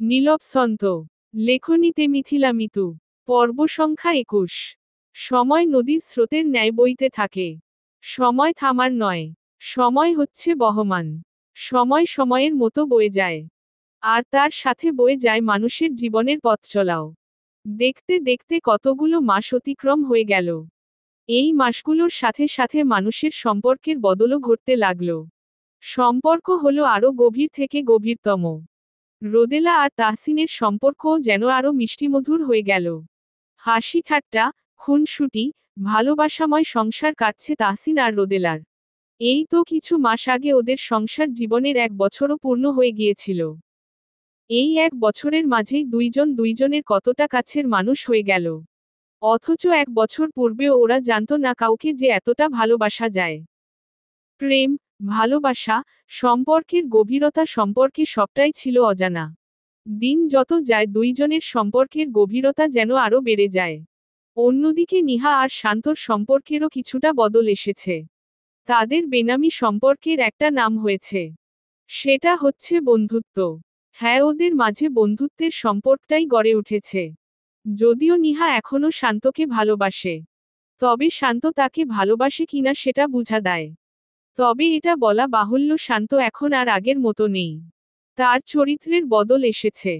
নীলবসন্ত। লেখনীতে মিথিলা মিতু। পর্ব সংখ্যা 21। সময় নদীর স্রোতের ন্যায় বইতে থাকে। সময় থামার নয়। সময় হচ্ছে বহমান। সময় সময়ের মতো বয়ে যায়। আর তার সাথে বয়ে যায় মানুষের জীবনের পথ চলাও। দেখতে দেখতে কতগুলো মাস অতিক্রম হয়ে গেল। এই মাসগুলোর সাথে সাথে মানুষের সম্পর্কের বদলও ঘটতে লাগল। সম্পর্ক হলো আরও গভীর থেকে গভীরতম। রোদেলা আর তাহসিনের সম্পর্কও যেন আরও মিষ্টিমধুর হয়ে গেল। হাসি ঠাট্টা, খুনসুটি, ভালোবাসাময় সংসার কাটছে তাহসিন আর রোদেলার। এই তো কিছু মাস আগে ওদের সংসার জীবনের 1 বছরও পূর্ণ হয়ে গিয়েছিল। এই 1 বছরের মাঝেই দুইজন দুইজনের কতটা কাছের মানুষ হয়ে গেল। অথচ 1 বছর পূর্বেও ওরা জানতো না কাউকে যে এতটা ভালোবাসা যায়। প্রেম, ভালোবাসা, সম্পর্কের গভীরতা সম্পর্কে সবটাই ছিল অজানা। দিন যত যায় দুইজনের সম্পর্কের গভীরতা যেন আরও বেড়ে যায়। অন্যদিকে নিহা আর শান্তর সম্পর্কেরও কিছুটা বদল এসেছে। তাদের বেনামি সম্পর্কের একটা নাম হয়েছে। সেটা হচ্ছে বন্ধুত্ব। হ্যাঁ, ওদের মাঝে বন্ধুত্বের সম্পর্কটাই গড়ে উঠেছে। যদিও নিহা এখনও শান্তকে ভালোবাসে, তবে শান্ত তাকে ভালোবাসে কিনা সেটা বুঝা দেয়। তবে এটা বলা বাহুল্য শান্ত এখন আর আগের মতো নেই। তার চরিত্রের বদল এসেছে।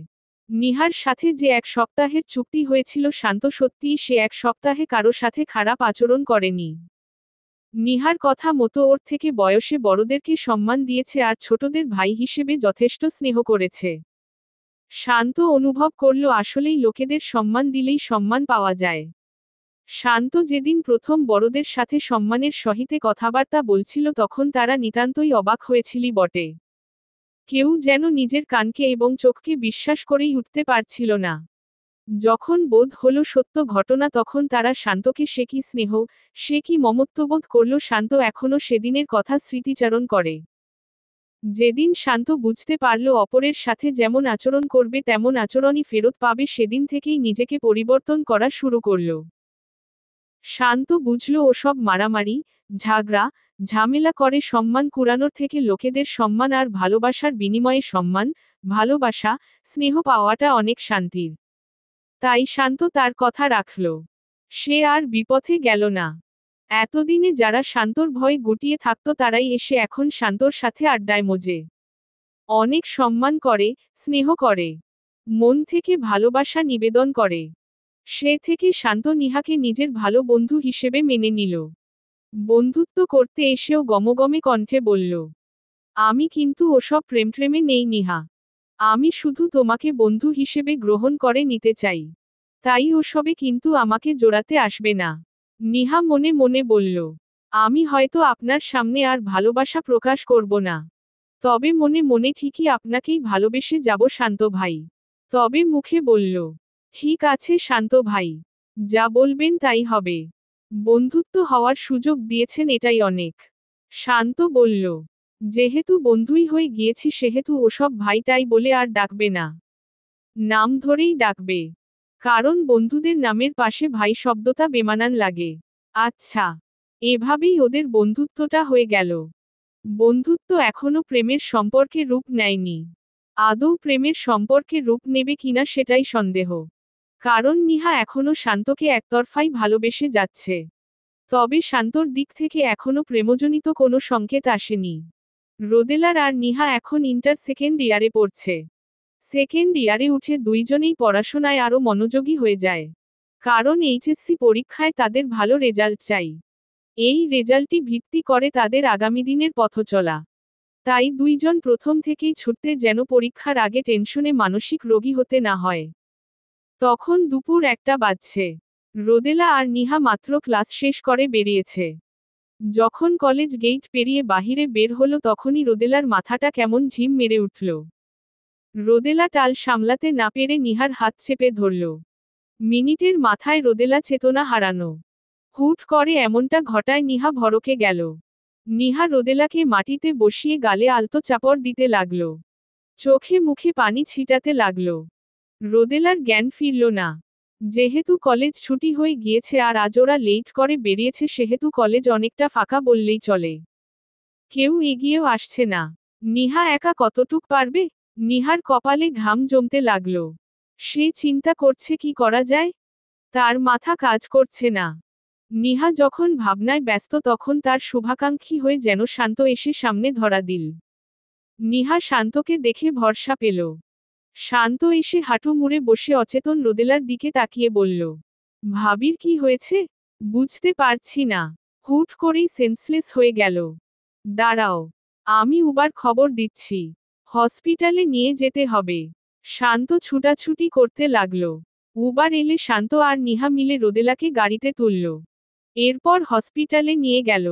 নিহার সাথে যে 1 সপ্তাহের চুক্তি হয়েছিল শান্ত সত্যিই সে 1 সপ্তাহে কারো সাথে খারাপ আচরণ করেনি। নিহার কথা মতো ওর থেকে বয়সে বড়দেরকে সম্মান দিয়েছে আর ছোটদের ভাই হিসেবে যথেষ্ট স্নেহ করেছে। শান্ত অনুভব করল আসলেই লোকেদের সম্মান দিলেই সম্মান পাওয়া যায়। শান্ত যেদিন প্রথম বড়দের সাথে সম্মানের সহিতে কথাবার্তা বলছিল তখন তারা নিতান্তই অবাক হয়েছিলি বটে। কেউ যেন নিজের কানকে এবং চোখকে বিশ্বাস করেই উঠতে পারছিল না। যখন বোধ হলো সত্য ঘটনা তখন তারা শান্তকে সে কি স্নেহ, সে কি মমত্ববোধ করল। শান্ত এখনও সেদিনের কথা স্মৃতিচারণ করে। যেদিন শান্ত বুঝতে পারল অপরের সাথে যেমন আচরণ করবে তেমন আচরণই ফেরত পাবে সেদিন থেকেই নিজেকে পরিবর্তন করা শুরু করল। শান্ত বুঝল ওসব মারামারি, ঝগড়া, ঝামেলা করে সম্মান কুড়ানোর থেকে লোকেদের সম্মান আর ভালোবাসার বিনিময়ে সম্মান, ভালোবাসা, স্নেহ পাওয়াটা অনেক শান্তির। তাই শান্ত তার কথা রাখল। সে আর বিপথে গেল না। এতদিনে যারা শান্তর ভয়ে গুটিয়ে থাকত তারাই এসে এখন শান্তর সাথে আড্ডায় মজে। অনেক সম্মান করে, স্নেহ করে, মন থেকে ভালোবাসা নিবেদন করে। সে থেকে শান্ত নিহাকে নিজের ভালো বন্ধু হিসেবে মেনে নিল। বন্ধুত্ব করতে এসেও গমগমে কণ্ঠে বলল, আমি কিন্তু ওসব প্রেমে নেই নিহা। আমি শুধু তোমাকে বন্ধু হিসেবে গ্রহণ করে নিতে চাই। তাই ওসবে কিন্তু আমাকে জোড়াতে আসবে না। নিহা মনে মনে বলল, আমি হয়তো আপনার সামনে আর ভালোবাসা প্রকাশ করব না। তবে মনে মনে ঠিকই আপনাকেই ভালোবেসে যাব শান্ত ভাই। তবে মুখে বলল, ঠিক আছে শান্ত ভাই, যা বলবেন তাই হবে। বন্ধুত্ব হওয়ার সুযোগ দিয়েছেন এটাই অনেক। শান্ত বলল, যেহেতু বন্ধুই হয়ে গিয়েছি সেহেতু ওসব ভাইটাই বলে আর ডাকবে না। নাম ধরেই ডাকবে। কারণ বন্ধুদের নামের পাশে ভাই শব্দটা বেমানান লাগে। আচ্ছা। এভাবেই ওদের বন্ধুত্বটা হয়ে গেল। বন্ধুত্ব এখনো প্রেমের সম্পর্কে রূপ নেয়নি। আদৌ প্রেমের সম্পর্কে রূপ নেবে কিনা সেটাই সন্দেহ। কারণ নিহা এখনো শান্তকে একতরফাই ভালোবেসে যাচ্ছে। তবে শান্তর দিক থেকে এখনো প্রেমজনিত কোনো সংকেত আসেনি। রোদেলার আর নিহা এখন ইন্টার সেকেন্ড ইয়ারে পড়ছে। সেকেন্ড ইয়ারে উঠে দুইজনেই পড়াশোনায় আরও মনোযোগী হয়ে যায়। কারণ এইচএসসি পরীক্ষায় তাদের ভালো রেজাল্ট চাই। এই রেজাল্টই ভিত্তি করে তাদের আগামী দিনের পথচলা। তাই দুইজন প্রথম থেকেই ছুটতে যেন পরীক্ষার আগে টেনশনে মানসিক রোগী হতে না হয়। তখন দুপুর 1টা বাজছে। রোদেলা আর নিহা মাত্র ক্লাস শেষ করে বেরিয়েছে। যখন কলেজ গেট পেরিয়ে বাহিরে বের হলো তখনই রোদেলার মাথাটা কেমন ঝিম মেরে উঠল। রোদেলা টাল সামলাতে না পেরে নিহার হাত চেপে ধরল। মিনিটের মাথায় রোদেলা চেতনা হারানো। হুট করে এমনটা ঘটায় নিহা ভড়কে গেল। নিহা রোদেলাকে মাটিতে বসিয়ে গালে আলতো চাপড় দিতে লাগল। চোখে মুখে পানি ছিটাতে লাগল। রোদেলার জ্ঞান ফিরল না। যেহেতু কলেজ ছুটি হয়ে গিয়েছে আর আজ ওরা লেট করে বেরিয়েছে সেহেতু কলেজ অনেকটা ফাঁকা বললেই চলে। কেউ এগিয়েও আসছে না। নিহা একা কতটুক পারবে? নিহার কপালে ঘাম জমতে লাগলো। সে চিন্তা করছে কি করা যায়। তার মাথা কাজ করছে না। নিহা যখন ভাবনায় ব্যস্ত তখন তার শুভাকাঙ্ক্ষী হয়ে যেন শান্ত এসে সামনে ধরা দিল। নিহা শান্তকে দেখে ভরসা পেল। শান্ত এসে হাঁটু মুড়ে বসে অচেতন রোদেলার দিকে তাকিয়ে বলল, ভাবির কি হয়েছে? বুঝতে পারছি না। হুট করেই সেন্সলেস হয়ে গেল। দাঁড়াও, আমি উবার খবর দিচ্ছি। হসপিটালে নিয়ে যেতে হবে। শান্ত ছুটাছুটি করতে লাগল। উবার এলে শান্ত আর নিহা মিলে রোদেলাকে গাড়িতে তুলল। এরপর হসপিটালে নিয়ে গেল।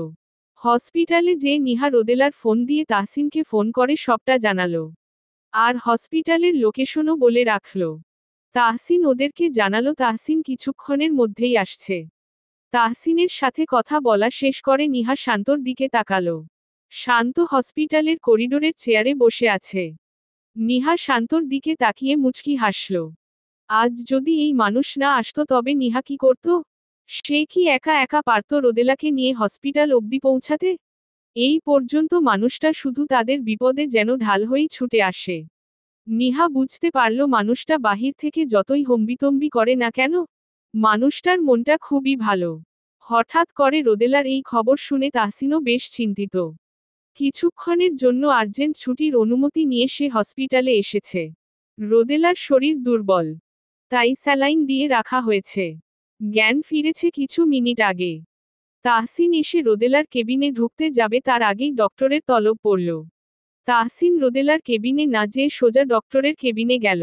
হসপিটালে যেয়ে নিহা রোদেলার ফোন দিয়ে তাহসিনকে ফোন করে সবটা জানালো। আর হসপিটালের লোকেশনও বলে রাখল। তাহসিন ওদেরকে জানালো তাহসিন কিছুক্ষণের মধ্যেই আসছে। তাহসিনের সাথে কথা বলা শেষ করে নিহা শান্তর দিকে তাকালো। শান্ত হসপিটালের করিডোরের চেয়ারে বসে আছে। নিহা শান্তর দিকে তাকিয়ে মুচকি হাসল। আজ যদি এই মানুষ না আসতো তবে নিহা কি করত? সে কি একা একা পারত রোদেলাকে নিয়ে হসপিটাল অবধি পৌঁছাতে? এই পর্যন্ত মানুষটা শুধু তাদের বিপদে যেন ঢাল হয়েই ছুটে আসে। নিহা বুঝতে পারল মানুষটা বাহির থেকে যতই হম্বিতম্বি করে না কেন, মানুষটার মনটা খুবই ভালো। হঠাৎ করে রোদেলার এই খবর শুনে তাহসিনও বেশ চিন্তিত। কিছুক্ষণের জন্য আর্জেন্ট ছুটির অনুমতি নিয়ে সে হসপিটালে এসেছে। রোদেলার শরীর দুর্বল, তাই স্যালাইন দিয়ে রাখা হয়েছে। জ্ঞান ফিরেছে কিছু মিনিট আগে। তাহসিন এসে রোদেলার কেবিনে ঢুকতে যাবে তার আগেই ডক্টরের তলব পড়ল। তাহসিন রোদেলার কেবিনে না যেয়ে সোজা ডক্টরের কেবিনে গেল।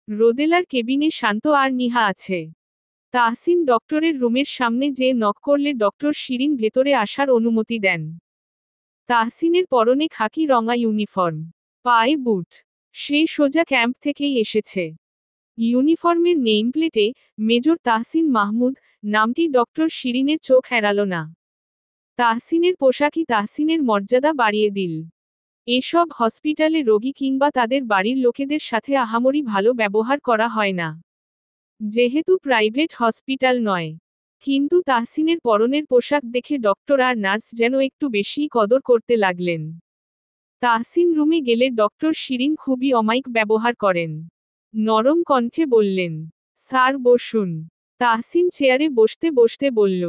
রোদেলার কেবিনে শান্ত আর নিহা আছে। তাহসিন ডক্টরের রুমের সামনে যেয়ে নক করলে ডক্টর শিরিন ভেতরে আসার অনুমতি দেন। তাহসিনের পরনে খাকি রঙা ইউনিফর্ম, পায়ে বুট। সে সোজা ক্যাম্প থেকেই এসেছে। ইউনিফর্মের নেমপ্লেটে মেজর তাহসিন মাহমুদ নামটি ডক্টর শিরিনের চোখ এড়াল না। তাহসিনের পোশাকই তাহসিনের মর্যাদা বাড়িয়ে দিল। এসব হসপিটালে রোগী কিংবা তাদের বাড়ির লোকেদের সাথে আহামরি ভালো ব্যবহার করা হয় না। যেহেতু প্রাইভেট হসপিটাল নয়। কিন্তু তাহসিনের পরনের পোশাক দেখে ডক্টর আর নার্স যেন একটু বেশিই কদর করতে লাগলেন। তাহসিন রুমে গেলে ডক্টর শিরিন খুবই অমায়িক ব্যবহার করেন। নরম কণ্ঠে বললেন, স্যার বসুন। তাহসিন চেয়ারে বসতে বসতে বলল,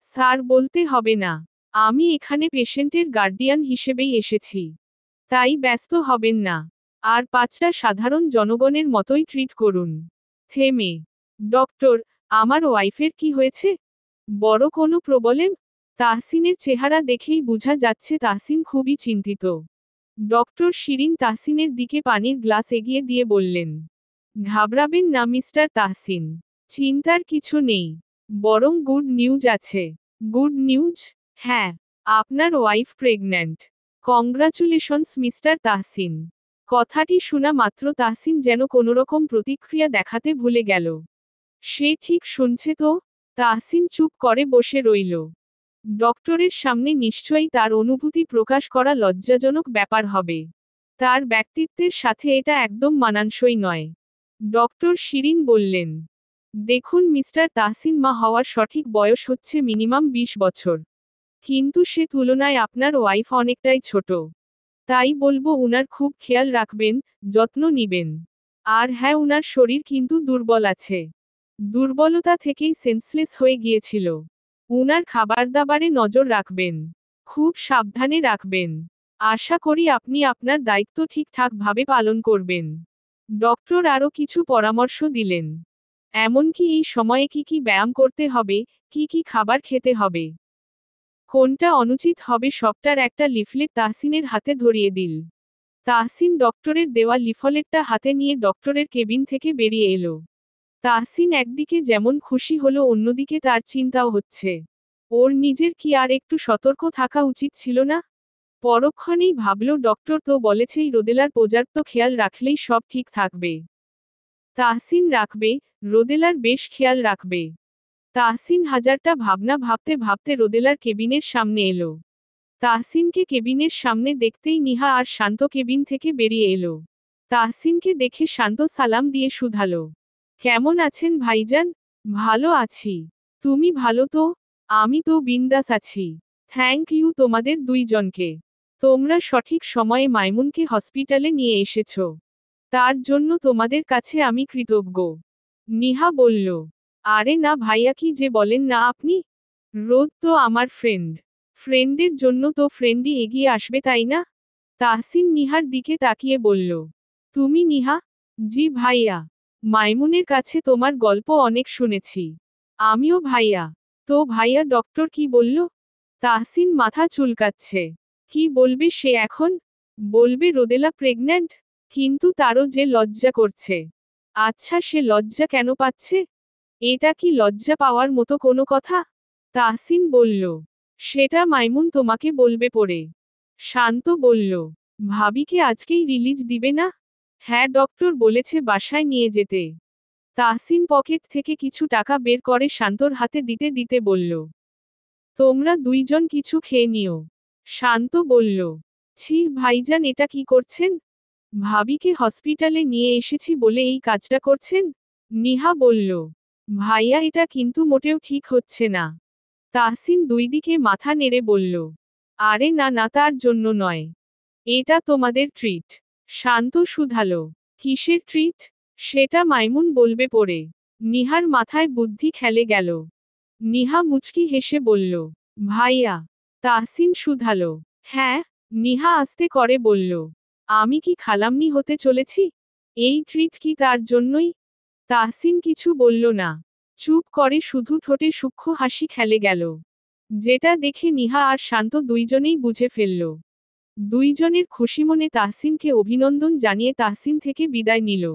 স্যার বলতে হবে না। আমি এখানে পেশেন্টের গার্ডিয়ান হিসেবেই এসেছি। তাই ব্যস্ত হবেন না। আর পাঁচটা সাধারণ জনগণের মতোই ট্রিট করুন। থেমে, ডক্টর, আমার ওয়াইফের কি হয়েছে? বড় কোনো প্রবলেম? তাহসিনের চেহারা দেখেই বোঝা যাচ্ছে তাহসিন খুবই চিন্তিত। ডক্টর শিরিন তাহসিনের দিকে পানির গ্লাস এগিয়ে দিয়ে বললেন, ঘাবড়াবেন না মিস্টার তাহসিন। চিন্তার কিছু নেই। বরং গুড নিউজ আছে। Good news? হ্যাঁ, আপনার wife pregnant. Congratulations mister Tahsin. কথাটি শোনা মাত্র তাহসিন যেন কোনোরকম প্রতিক্রিয়া দেখাতে ভুলে গেল। সে ঠিক শুনছে তো? তাহসিন চুপ করে বসে রইল। ডক্টরের সামনে নিশ্চয়ই তার অনুভূতি প্রকাশ করা লজ্জাজনক ব্যাপার হবে। তার ব্যক্তিত্বের সাথে এটা একদম মানানসই নয়। ডক্টর শিরিন বললেন, দেখুন মিস্টার তাহসিন, মা হওয়ার সঠিক বয়স হচ্ছে মিনিমাম 20 বছর। কিন্তু সে তুলনায় আপনার ওয়াইফ অনেকটাই ছোট। তাই বলবো উনার খুব খেয়াল রাখবেন, যত্ন নিবেন। আর হ্যাঁ, উনার শরীর কিন্তু দুর্বল আছে। দুর্বলতা থেকেই সেন্সলেস হয়ে গিয়েছিল। উনার খাবার দাবারে নজর রাখবেন। খুব সাবধানে রাখবেন। আশা করি আপনি আপনার দায়িত্ব ঠিকঠাকভাবে পালন করবেন। ডক্টর আরও কিছু পরামর্শ দিলেন। এমনকি এই সময়ে কি কি ব্যায়াম করতে হবে, কি কি খাবার খেতে হবে, কোনটা অনুচিত হবে সবটার একটা লিফলেট তাহসিনের হাতে ধরিয়ে দিল। তাহসিন ডক্টরের দেওয়া লিফলেটটা হাতে নিয়ে ডক্টরের কেবিন থেকে বেরিয়ে এলো। তাহসিন একদিকে যেমন খুশি হলো, অন্যদিকে তার চিন্তাও হচ্ছে। ওর নিজের কি আর একটু সতর্ক থাকা উচিত ছিল না? পরক্ষণেই ভাবল, ডক্টর তো বলেছেই রোদেলার পর্যাপ্ত খেয়াল রাখলেই সব ঠিক থাকবে। তাহসিন রাখবে, রোদেলার বেশ খেয়াল রাখবে। তাহসিন হাজারটা ভাবনা ভাবতে ভাবতে রোদেলার কেবিনের সামনে এলো। তাহসিনকে কেবিনের সামনে দেখতেই নিহা আর শান্ত কেবিন থেকে বেরিয়ে এলো। তাহসিনকে দেখে শান্ত সালাম দিয়ে শুধালো, কেমন আছেন ভাইজান? ভালো আছি। তুমি ভালো তো? আমি তো বিন্দাস আছি। থ্যাংক ইউ তোমাদের দুইজনকে। তোমরা সঠিক সময়ে মাইমুনকে হসপিটালে নিয়ে এসেছো। তার জন্য তোমাদের কাছে আমি কৃতজ্ঞ। নিহা বলল, আরে না ভাইয়া, কি যে বলেন না আপনি? রোদ তো আমার ফ্রেন্ড। ফ্রেন্ডের জন্য তো ফ্রেন্ডই এগিয়ে আসবে, তাই না? তাহসিন নিহার দিকে তাকিয়ে বলল, তুমি নিহা? জি ভাইয়া। মাইমুনের কাছে তোমার গল্প অনেক শুনেছি। আমিও ভাইয়া। তো ভাইয়া, ডক্টর কি বলল? তাহসিন মাথা চুলকাচ্ছে। কি বলবে সে এখন? বলবে রোদেলা প্রেগন্যান্ট। কিন্তু তারও যে লজ্জা করছে। আচ্ছা, সে লজ্জা কেন পাচ্ছে? এটা কি লজ্জা পাওয়ার মতো কোনো কথা? তাহসিন বলল, সেটা মাইমুন তোমাকে বলবে পরে। শান্ত বলল, ভাবিকে আজকেই রিলিজ দিবে না? হ্যাঁ, ডক্টর বলেছে বাসায় নিয়ে যেতে। তাহসিন পকেট থেকে কিছু টাকা বের করে শান্তর হাতে দিতে দিতে বলল, তোমরা দুইজন কিছু খেয়ে নিও। শান্ত বলল, ছি ভাইজান, এটা কি করছেন? ভাবিকে হসপিটালে নিয়ে এসেছি বলে এই কাজটা করছেন? নিহা বলল, ভাইয়া, এটা কিন্তু মোটেও ঠিক হচ্ছে না। তাহসিন দুই দিকে মাথা নেড়ে বলল, আরে না না, তার জন্য নয়। এটা তোমাদের ট্রিট। শান্ত শুধালো, কিসের ট্রিট? সেটা মাইমুন বলবে পরে। নিহার মাথায় বুদ্ধি খেলে গেল। নিহা মুচকি হেসে বলল, ভাইয়া। তাহসিন শুধালো, হ্যাঁ? নিহা আস্তে করে বলল, আমি কি খালাম্নি হতে চলেছি? এই ট্রিট কি তার জন্যই? তাহসিন কিছু বলল না। চুপ করে শুধু ঠোঁটে সূক্ষ্ম হাসি খেলে গেল। যেটা দেখে নিহা আর শান্ত দুইজনেই বুঝে ফেলল। দুইজনের খুশি মনে তাহসিনকে অভিনন্দন জানিয়ে তাহসিন থেকে বিদায় নিল।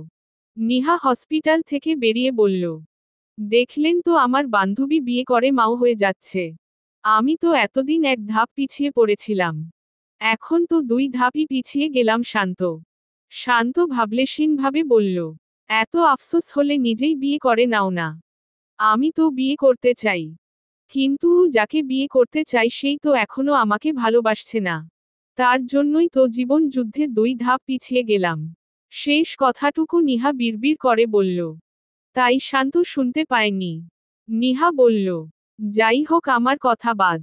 নিহা হসপিটাল থেকে বেরিয়ে বলল, দেখলেন তো, আমার বান্ধবী বিয়ে করে মাও হয়ে যাচ্ছে। আমি তো এতদিন এক ধাপ পিছিয়ে পড়েছিলাম। এখন তো দুই ধাপই পিছিয়ে গেলাম। শান্ত শান্ত ভাবলেশীনভাবে বলল, এত আফসোস হলে নিজেই বিয়ে করে নাও না। আমি তো বিয়ে করতে চাই। কিন্তু যাকে বিয়ে করতে চাই সেই তো এখনো আমাকে ভালোবাসছে না। তার জন্যই তো জীবন যুদ্ধে দুই ধাপ পিছিয়ে গেলাম। শেষ কথাটুকু নিহা বিড়বিড় করে বলল। তাই শান্ত শুনতে পায়নি। নিহা বলল, যাই হোক, আমার কথা বাদ।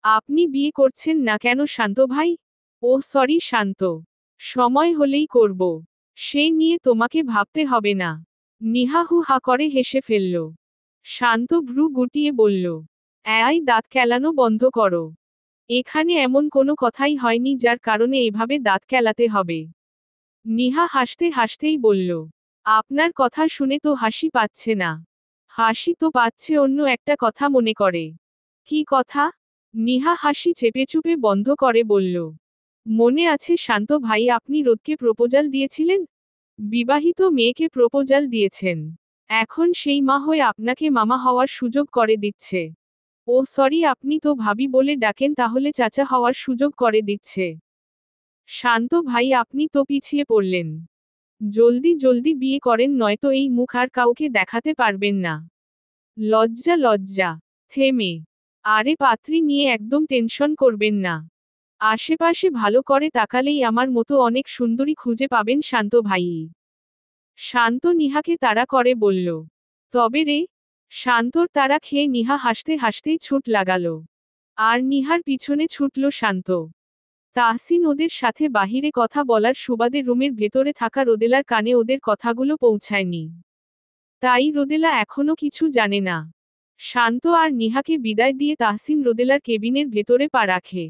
আপনি বিয়ে করছেন না কেন শান্ত ভাই? ও সরি শান্ত। সময় হলেই করব। সেই নিয়ে তোমাকে ভাবতে হবে না। নিহা হু হা করে হেসে ফেলল। শান্ত ভ্রু গুটিয়ে বলল, এই দাঁত কেলানো বন্ধ করো। এখানে এমন কোনো কথাই হয়নি যার কারণে এভাবে দাঁত কেলাতে হবে। নিহা হাসতে হাসতেই বলল, আপনার কথা শুনে তো হাসি পাচ্ছে না। হাসি তো পাচ্ছে অন্য একটা কথা মনে করে। কি কথা? নিহা হাসি চেপে চুপে বন্ধ করে বলল, মনে আছে শান্ত ভাই, আপনি রোদকে প্রপোজাল দিয়েছিলেন? বিবাহিত মেয়েকে প্রপোজাল দিয়েছেন। এখন সেই মা হয়ে আপনাকে মামা হওয়ার সুযোগ করে দিচ্ছে। ও সরি, আপনি তো ভাবি বলে ডাকেন, তাহলে চাচা হওয়ার সুযোগ করে দিচ্ছে। শান্ত ভাই, আপনি তো পিছিয়ে পড়লেন। জলদি জলদি বিয়ে করেন, নয়তো এই মুখ আর কাউকে দেখাতে পারবেন না। লজ্জা লজ্জা। থেমে। আরে পাত্রী নিয়ে একদম টেনশন করবেন না। আশেপাশে ভালো করে তাকালেই আমার মতো অনেক সুন্দরী খুঁজে পাবেন শান্ত ভাই। শান্ত নিহাকে তাড়া করে বলল, তবে রে? শান্তর তাড়া খেয়ে নিহা হাসতে হাসতেই ছুট লাগালো। আর নিহার পিছনে ছুটল শান্ত। তাহসিন ওদের সাথে বাহিরে কথা বলার সুবাদে রুমের ভেতরে থাকা রোদেলার কানে ওদের কথাগুলো পৌঁছায়নি। তাই রোদেলা এখনো কিছু জানে না। শান্ত আর নিহাকে বিদায় দিয়ে তাহসিন রোদেলার কেবিনের ভেতরে পা রাখে।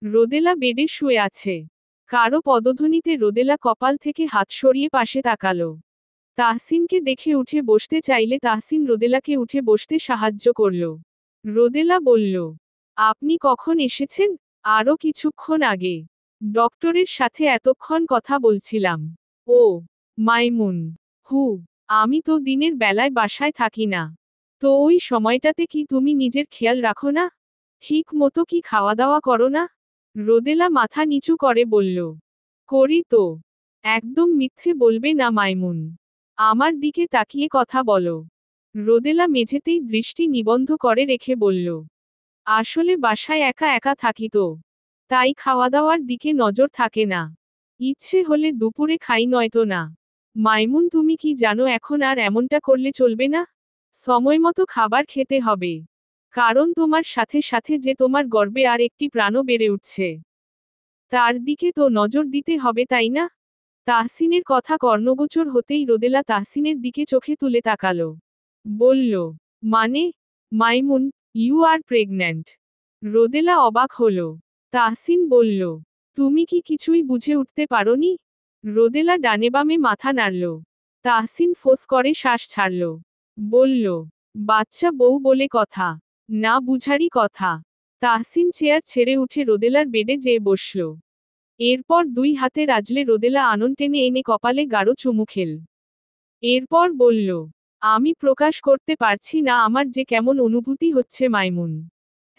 রোদেলা বেডে শুয়ে আছে। কারো পদধ্বনিতে রোদেলা কপাল থেকে হাত সরিয়ে পাশে তাকালো। তাহসিনকে দেখে উঠে বসতে চাইলে তাহসিন রোদেলাকে উঠে বসতে সাহায্য করল। রোদেলা বলল, আপনি কখন এসেছেন? আরও কিছুক্ষণ আগে। ডক্টরের সাথে এতক্ষণ কথা বলছিলাম। ও, মাইমুন। হু, আমি তো দিনের বেলায় বাসায় থাকি না। তো ওই সময়টাতে কি তুমি নিজের খেয়াল রাখো না? ঠিক মতো কি খাওয়া দাওয়া করো না? রোদেলা মাথা নিচু করে বলল, করি তো। একদম মিথ্যে বলবে না মাইমুন। আমার দিকে তাকিয়ে কথা বলো। রোদেলা মেঝেতেই দৃষ্টি নিবন্ধ করে রেখে বলল, আসলে বাসায় একা একা থাকি তো। তাই খাওয়া দাওয়ার দিকে নজর থাকে না। ইচ্ছে হলে দুপুরে খাই, নয়তো না। মাইমুন, তুমি কি জানো এখন আর এমনটা করলে চলবে না? সময়মতো খাবার খেতে হবে। কারণ তোমার সাথে সাথে যে তোমার গর্বে আর একটি প্রাণও বেড়ে উঠছে। তার দিকে তো নজর দিতে হবে, তাই না? তাহসিনের কথা কর্ণগোচর হতেই রোদেলা তাহসিনের দিকে চোখে তুলে তাকালো। বলল, মানে? Maimun, you are pregnant. Rodela অবাক হল। তাহসিন বলল, তুমি কি কিছুই বুঝে উঠতে পারোনি? রোদেলা ডানে বামে মাথা নাড়ল। তাহসিন ফোঁস করে শ্বাস ছাড়ল। বলল, বাচ্চা বউ বলে কথা, না বুঝারই কথা। তাহসিন চেয়ার ছেড়ে উঠে রোদেলার বেডে যেয়ে বসল। এরপর দুই হাতে রাজলে রোদেলা আনন টেনে এনে কপালে গাঢ় চুমু খেল। এরপর বলল, আমি প্রকাশ করতে পারছি না আমার যে কেমন অনুভূতি হচ্ছে মাইমুন।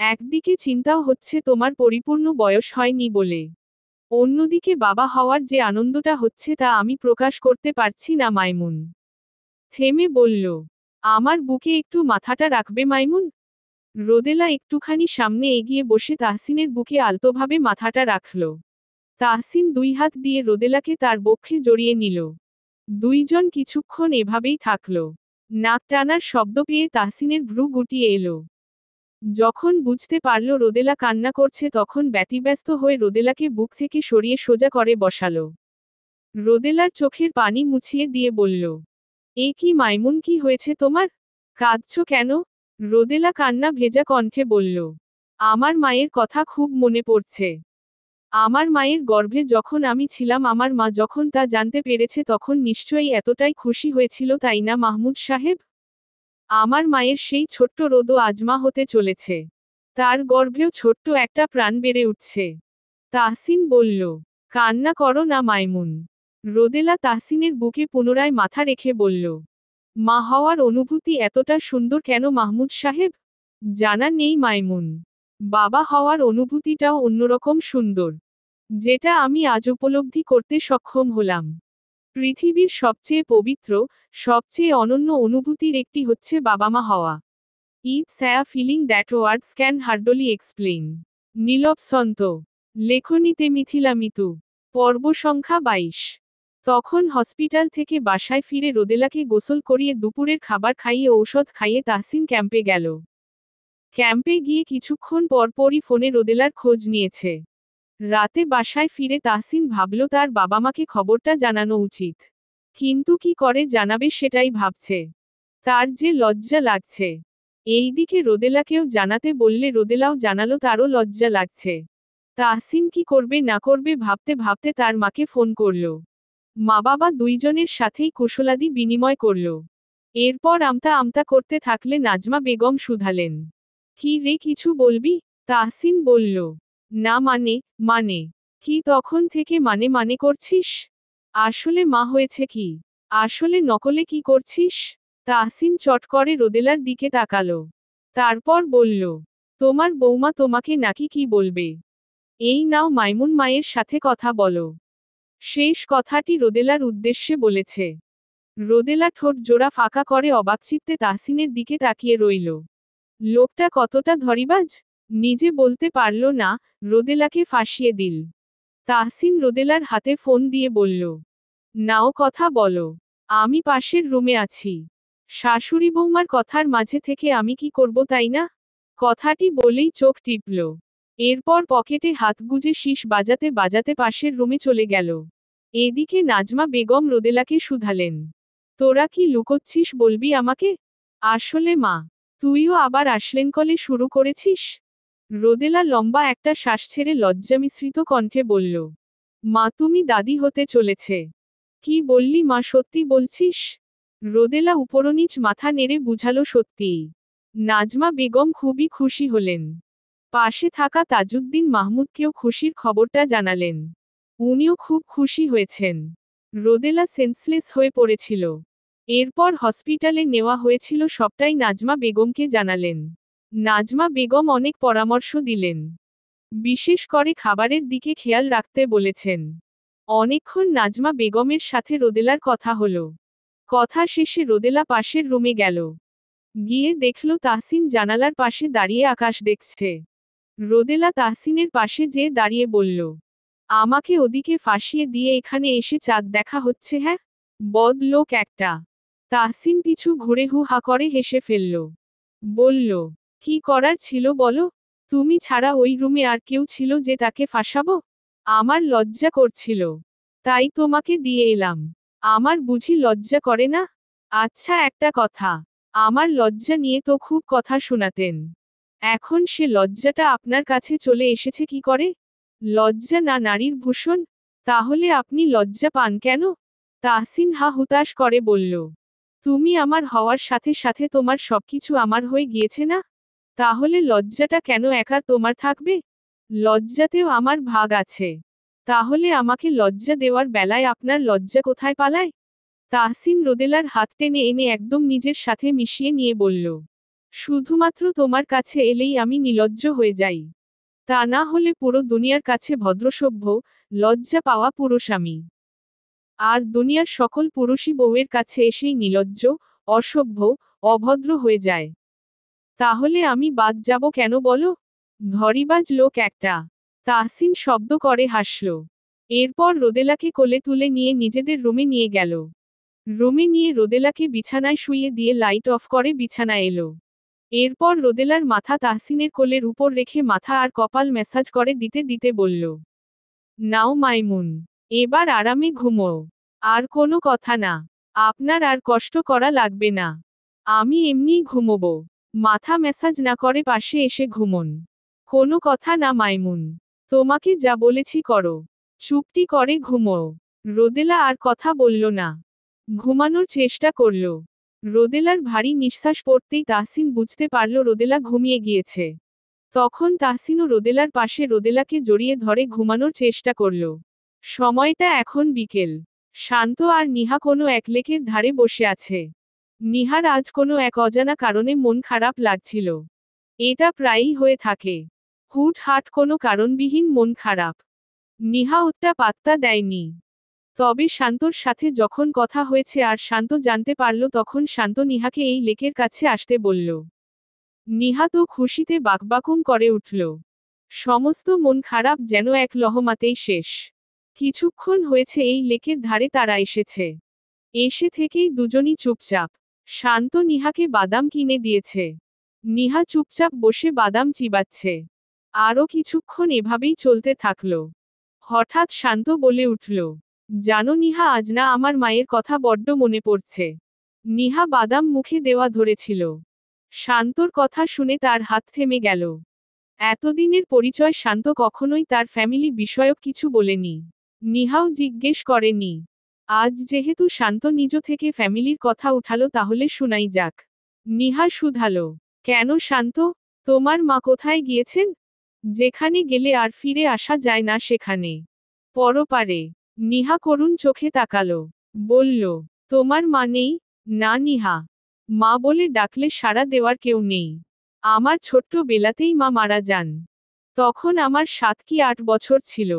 একদিকে চিন্তাও হচ্ছে তোমার পরিপূর্ণ বয়স হয়নি বলে। অন্যদিকে বাবা হওয়ার যে আনন্দটা হচ্ছে তা আমি প্রকাশ করতে পারছি না মাইমুন। থেমে বলল, আমার বুকে একটু মাথাটা রাখবে মাইমুন? রোদেলা একটুখানি সামনে এগিয়ে বসে তাহসিনের বুকে আলতোভাবে মাথাটা রাখল। তাহসিন দুই হাত দিয়ে রোদেলাকে তার বক্ষে জড়িয়ে নিল। দুইজন কিছুক্ষণ এভাবেই থাকল। নাক টানার শব্দ পেয়ে তাহসিনের ভ্রু গুটিয়ে এলো। যখন বুঝতে পারল রোদেলা কান্না করছে তখন ব্যতিব্যস্ত হয়ে রোদেলাকে বুক থেকে সরিয়ে সোজা করে বসালো। রোদেলার চোখের পানি মুছিয়ে দিয়ে বলল, এ কি মাইমুন, কি হয়েছে তোমার? কাঁদছো কেন? রোদেলা কান্না ভেজা কণ্ঠে বলল, আমার মায়ের কথা খুব মনে পড়ছে। আমার মায়ের গর্ভে যখন আমি ছিলাম, আমার মা যখন তা জানতে পেরেছে তখন নিশ্চয়ই এতটাই খুশি হয়েছিল, তাই না মাহমুদ সাহেব? আমার মায়ের সেই ছোট্ট রোদও আজমা হতে চলেছে। তার গর্ভেও ছোট্ট একটা প্রাণ বেড়ে উঠছে। তাহসিন বলল, কান্না করো না মাইমুন। রোদেলা তাহসিনের বুকে পুনরায় মাথা রেখে বলল, মা হওয়ার অনুভূতি এতটা সুন্দর কেন মাহমুদ সাহেব? জানা নেই মাইমুন। বাবা হওয়ার অনুভূতিটাও অন্যরকম সুন্দর, যেটা আমি আজ উপলব্ধি করতে সক্ষম হলাম। পৃথিবীর সবচেয়ে পবিত্র, সবচেয়ে অনন্য অনুভূতির একটি হচ্ছে বাবা মা হওয়া। It's a feeling that words can hardly explain. Nilab Santo. লেখনীতে মিথিলা মিতু। পর্ব সংখ্যা 22। তখন হসপিটাল থেকে বাসায় ফিরে রোদেলাকে গোসল করিয়ে দুপুরের খাবার খাইয়ে ঔষধ খাইয়ে তাহসিন ক্যাম্পে গেল। ক্যাম্পে গিয়ে কিছুক্ষণ পরপরই ফোনে রোদেলার খোঁজ নিয়েছে। রাতে বাসায় ফিরে তাহসিন ভাবল তার বাবা মাকে খবরটা জানানো উচিত। কিন্তু কি করে জানাবে সেটাই ভাবছে। তার যে লজ্জা লাগছে। এইদিকে রোদেলাকেও জানাতে বললে রোদেলাও জানালো তারও লজ্জা লাগছে। তাহসিন কি করবে না করবে ভাবতে ভাবতে তার মাকে ফোন করল। মা বাবা দুইজনের সাথেই কুশলাদি বিনিময় করল। এরপর আমতা আমতা করতে থাকলে নাজমা বেগম শুধালেন, কি রে, কিছু বলবি? তাহসিন বলল, না মানে কি? তখন থেকে মানে করছিস? আসলে মা হয়েছে কি? আসলে নকলে কি করছিস? তাহসিন চট করে রোদেলার দিকে তাকালো। তারপর বলল, তোমার বৌমা তোমাকে নাকি কি বলবে? এই নাও মাইমুন, মায়ের সাথে কথা বলো। শেষ কথাটি রোদেলার উদ্দেশ্যে বলেছে। রোদেলা ঠোঁট জোড়া ফাঁকা করে অবাকচিত্তে তাহসিনের দিকে তাকিয়ে রইল। লোকটা কতটা ধরিবাজ, নিজে বলতে পারল না, রোদেলাকে ফাঁসিয়ে দিল। তাহসিন রোদেলার হাতে ফোন দিয়ে বলল, নাও কথা বলো, আমি পাশের রুমে আছি। শাশুড়ি বৌমার কথার মাঝে থেকে আমি কি করব, তাই না? কথাটি বলেই চোখ টিপল। এরপর পকেটে হাত গুজে শীষ বাজাতে বাজাতে পাশের রুমে চলে গেল। এদিকে নাজমা বেগম রোদেলাকে শুধালেন, তোরা কি লুকোচ্ছিস, বলবি আমাকে? আসলে মা, তুইও আবার আসলেনকলে শুরু করেছিস? রোদেলা লম্বা একটা শ্বাস ছেড়ে লজ্জামিশ্রিত কণ্ঠে বলল, মা, তুমি দাদি হতে চলেছে। কি বললি মা, সত্যি বলছিস? রোদেলা উপরনিচ মাথা নেড়ে বুঝালো সত্যিই। নাজমা বেগম খুবই খুশি হলেন। পাশে থাকা তাজউদ্দিন মাহমুদকেও খুশির খবরটা জানালেন। উনিও খুব খুশি হয়েছেন। রোদেলা সেন্সলেস হয়ে পড়েছিল। এরপর হসপিটালে নেওয়া হয়েছিল, সবটাই নাজমা বেগমকে জানালেন। নাজমা বেগম অনেক পরামর্শ দিলেন। বিশেষ করে খাবারের দিকে খেয়াল রাখতে বলেছেন। অনেকক্ষণ নাজমা বেগমের সাথে রোদেলার কথা হলো। কথা শেষে রোদেলা পাশের রুমে গেল। গিয়ে দেখল তাহসিন জানালার পাশে দাঁড়িয়ে আকাশ দেখছে। রোদেলা তাহসিনের পাশে যেয়ে দাঁড়িয়ে বলল, আমাকে ওদিকে ফাঁসিয়ে দিয়ে এখানে এসে চাঁদ দেখা হচ্ছে? হ্যাঁ, বদ লোক একটা। তাহসিন পিছু ঘুরে হু হা করে হেসে ফেলল। বলল, কি করার ছিল বলো? তুমি ছাড়া ওই রুমে আর কেউ ছিল যে তাকে ফাঁসাবো? আমার লজ্জা করছিল। তাই তোমাকে দিয়ে এলাম। আমার বুঝি লজ্জা করে না? আচ্ছা একটা কথা, আমার লজ্জা নিয়ে তো খুব কথা শোনাতেন। এখন সে লজ্জাটা আপনার কাছে চলে এসেছে কি করে? লজ্জা না নারীর ভূষণ? তাহলে আপনি লজ্জা পান কেন? তাহসিন হা হুতাশ করে বলল। তুমি আমার হওয়ার সাথে সাথে তোমার সবকিছু আমার হয়ে গিয়েছে না? তাহলে লজ্জাটা কেন একা তোমার থাকবে? লজ্জাতেও আমার ভাগ আছে। তাহলে আমাকে লজ্জা দেওয়ার বেলায় আপনার লজ্জা কোথায় পালায়? তাহসিন রোদেলার হাত টেনে এনে একদম নিজের সাথে মিশিয়ে নিয়ে বলল। শুধুমাত্র তোমার কাছে এলেই আমি নিলজ্জ হয়ে যাই। তা না হলে পুরো দুনিয়ার কাছে ভদ্রসভ্য, লজ্জা পাওয়া পুরুষ আমি। আর দুনিয়ার সকল পুরুষই বউয়ের কাছে এসেই নিলজ্জ, অসভ্য, অভদ্র হয়ে যায়। তাহলে আমি বাদ যাব কেন বলো? ধড়িবাজ লোক একটা। তাহসিন শব্দ করে হাসল। এরপর রোদেলাকে কোলে তুলে নিয়ে নিজেদের রুমে নিয়ে গেল। রুমে নিয়ে রোদেলাকে বিছানায় শুইয়ে দিয়ে লাইট অফ করে বিছানা এলো। এরপর রোদেলার মাথা তাহসিনের কোলের উপর রেখে মাথা আর কপাল ম্যাসাজ করে দিতে দিতে বলল। নাও মাইমুন, এবার আরামে ঘুমোও। আর কোনো কথা না। আপনার আর কষ্ট করা লাগবে না। আমি এমনিই ঘুমোবো। মাথা ম্যাসাজ না করে পাশে এসে ঘুমোন। কোনো কথা না মাইমুন। তোমাকে যা বলেছি করো। চুপটি করে ঘুমোও। রোদেলা আর কথা বলল না। ঘুমানোর চেষ্টা করল। রোদেলার ভারী নিঃশ্বাস পড়তেই তাহসিন বুঝতে পারল রোদেলা ঘুমিয়ে গিয়েছে। তখন তাহসিনও রোদেলার পাশে রোদেলাকে জড়িয়ে ধরে ঘুমানোর চেষ্টা করল। সময়টা এখন বিকেল। শান্ত আর নিহা কোনো এক লেকের ধারে বসে আছে। নিহার আজ কোনো এক অজানা কারণে মন খারাপ লাগছিল। এটা প্রায়ই হয়ে থাকে। হুটহাট কোনো কারণবিহীন মন খারাপ। নিহা ওটা পাত্তা দেয়নি। তবে শান্তর সাথে যখন কথা হয়েছে আর শান্ত জানতে পারল তখন শান্ত নিহাকে এই লেকের কাছে আসতে বলল। নিহা তো খুশিতে বাকবাকুম করে উঠল। সমস্ত মন খারাপ যেন এক লহমাতেই শেষ। কিছুক্ষণ হয়েছে এই লেকের ধারে তারা এসেছে। এসে থেকেই দুজনই চুপচাপ। শান্ত নিহাকে বাদাম কিনে দিয়েছে। নিহা চুপচাপ বসে বাদাম চিবাচ্ছে। আরও কিছুক্ষণ এভাবেই চলতে থাকল। হঠাৎ শান্ত বলে উঠল। জানো নিহা আজ না আমার মায়ের কথা বড্ড মনে পড়ছে। নিহা বাদাম মুখে দেওয়া ধরেছিল। শান্তর কথা শুনে তার হাত থেমে গেল। এতদিনের পরিচয় শান্ত কখনোই তার ফ্যামিলি বিষয়ক কিছু বলেনি। নিহাও জিজ্ঞেস করেনি। আজ যেহেতু শান্ত নিজ থেকে ফ্যামিলির কথা উঠালো তাহলে শোনাই যাক। নিহা শুধালো। কেন শান্ত? তোমার মা কোথায় গিয়েছেন? যেখানে গেলে আর ফিরে আসা যায় না সেখানে। পরপারে। নিহা করুণ চোখে তাকালো। বলল। তোমার মা নেই? না নিহা। মা বলে ডাকলে সাড়া দেওয়ার কেউ নেই। আমার ছোট্ট বেলাতেই মা মারা যান। তখন আমার 7 কি 8 বছর ছিল।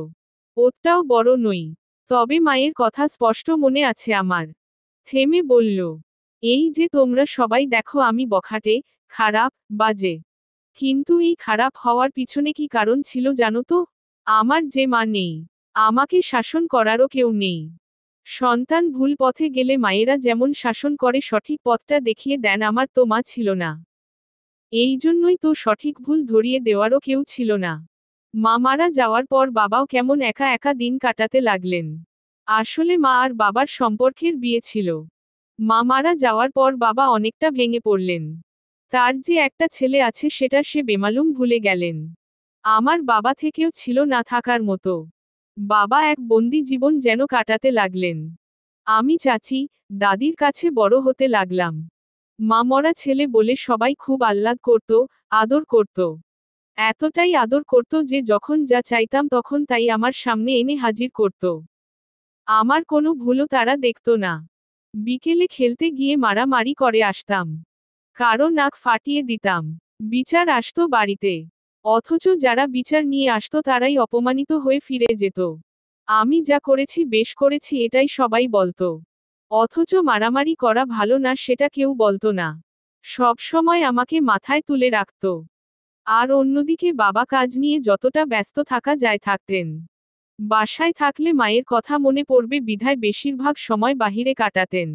ওটাও বড় নই। তবে মায়ের কথা স্পষ্ট মনে আছে আমার। থেমে বলল। এই যে তোমরা সবাই দেখো আমি বখাটে, খারাপ, বাজে। কিন্তু এই খারাপ হওয়ার পিছনে কি কারণ ছিল জানো তো? আমার যে মা নেই। আমাকে শাসন করারও কেউ নেই। সন্তান ভুল পথে গেলে মায়েরা যেমন শাসন করে সঠিক পথটা দেখিয়ে দেন আমার তো মা ছিল না। এই জন্যই তো সঠিক ভুল ধরিয়ে দেওয়ারও কেউ ছিল না। মা মারা যাওয়ার পর বাবাও কেমন একা একা দিন কাটাতে লাগলেন। আসলে মা আর বাবার সম্পর্কের বিয়ে ছিল। মা মারা যাওয়ার পর বাবা অনেকটা ভেঙে পড়লেন। তার যে একটা ছেলে আছে সেটা সে বেমালুম ভুলে গেলেন। আমার বাবা থেকেও ছিল না থাকার মতো। বাবা এক বন্দি জীবন যেন কাটাতে লাগলেন। আমি চাচি, দাদির কাছে বড় হতে লাগলাম। মা মরা ছেলে বলে সবাই খুব আহ্লাদ করত, আদর করত। এতটাই আদর করত যে যখন যা চাইতাম তখন তাই আমার সামনে এনে হাজির করত। আমার কোনো ভুলও তারা দেখত না। বিকেলে খেলতে গিয়ে মারামারি করে আসতাম। কারো নাক ফাটিয়ে দিতাম। বিচার আসতো বাড়িতে। অথচ যারা বিচার নিয়ে আসতো তারাই অপমানিত হয়ে ফিরে যেত। আমি যা করেছি বেশ করেছি এটাই সবাই বলতো। অথচ মারামারি করা ভালো না সেটা কেউ বলতো না। সব সময় আমাকে মাথায় তুলে রাখত। আর অন্যদিকে বাবা কাজ নিয়ে যতটা ব্যস্ত থাকা যায় থাকতেন। বাসায় থাকলে মায়ের কথা মনে পড়বে বিধায় বেশিরভাগ সময় বাহিরে কাটাতেন।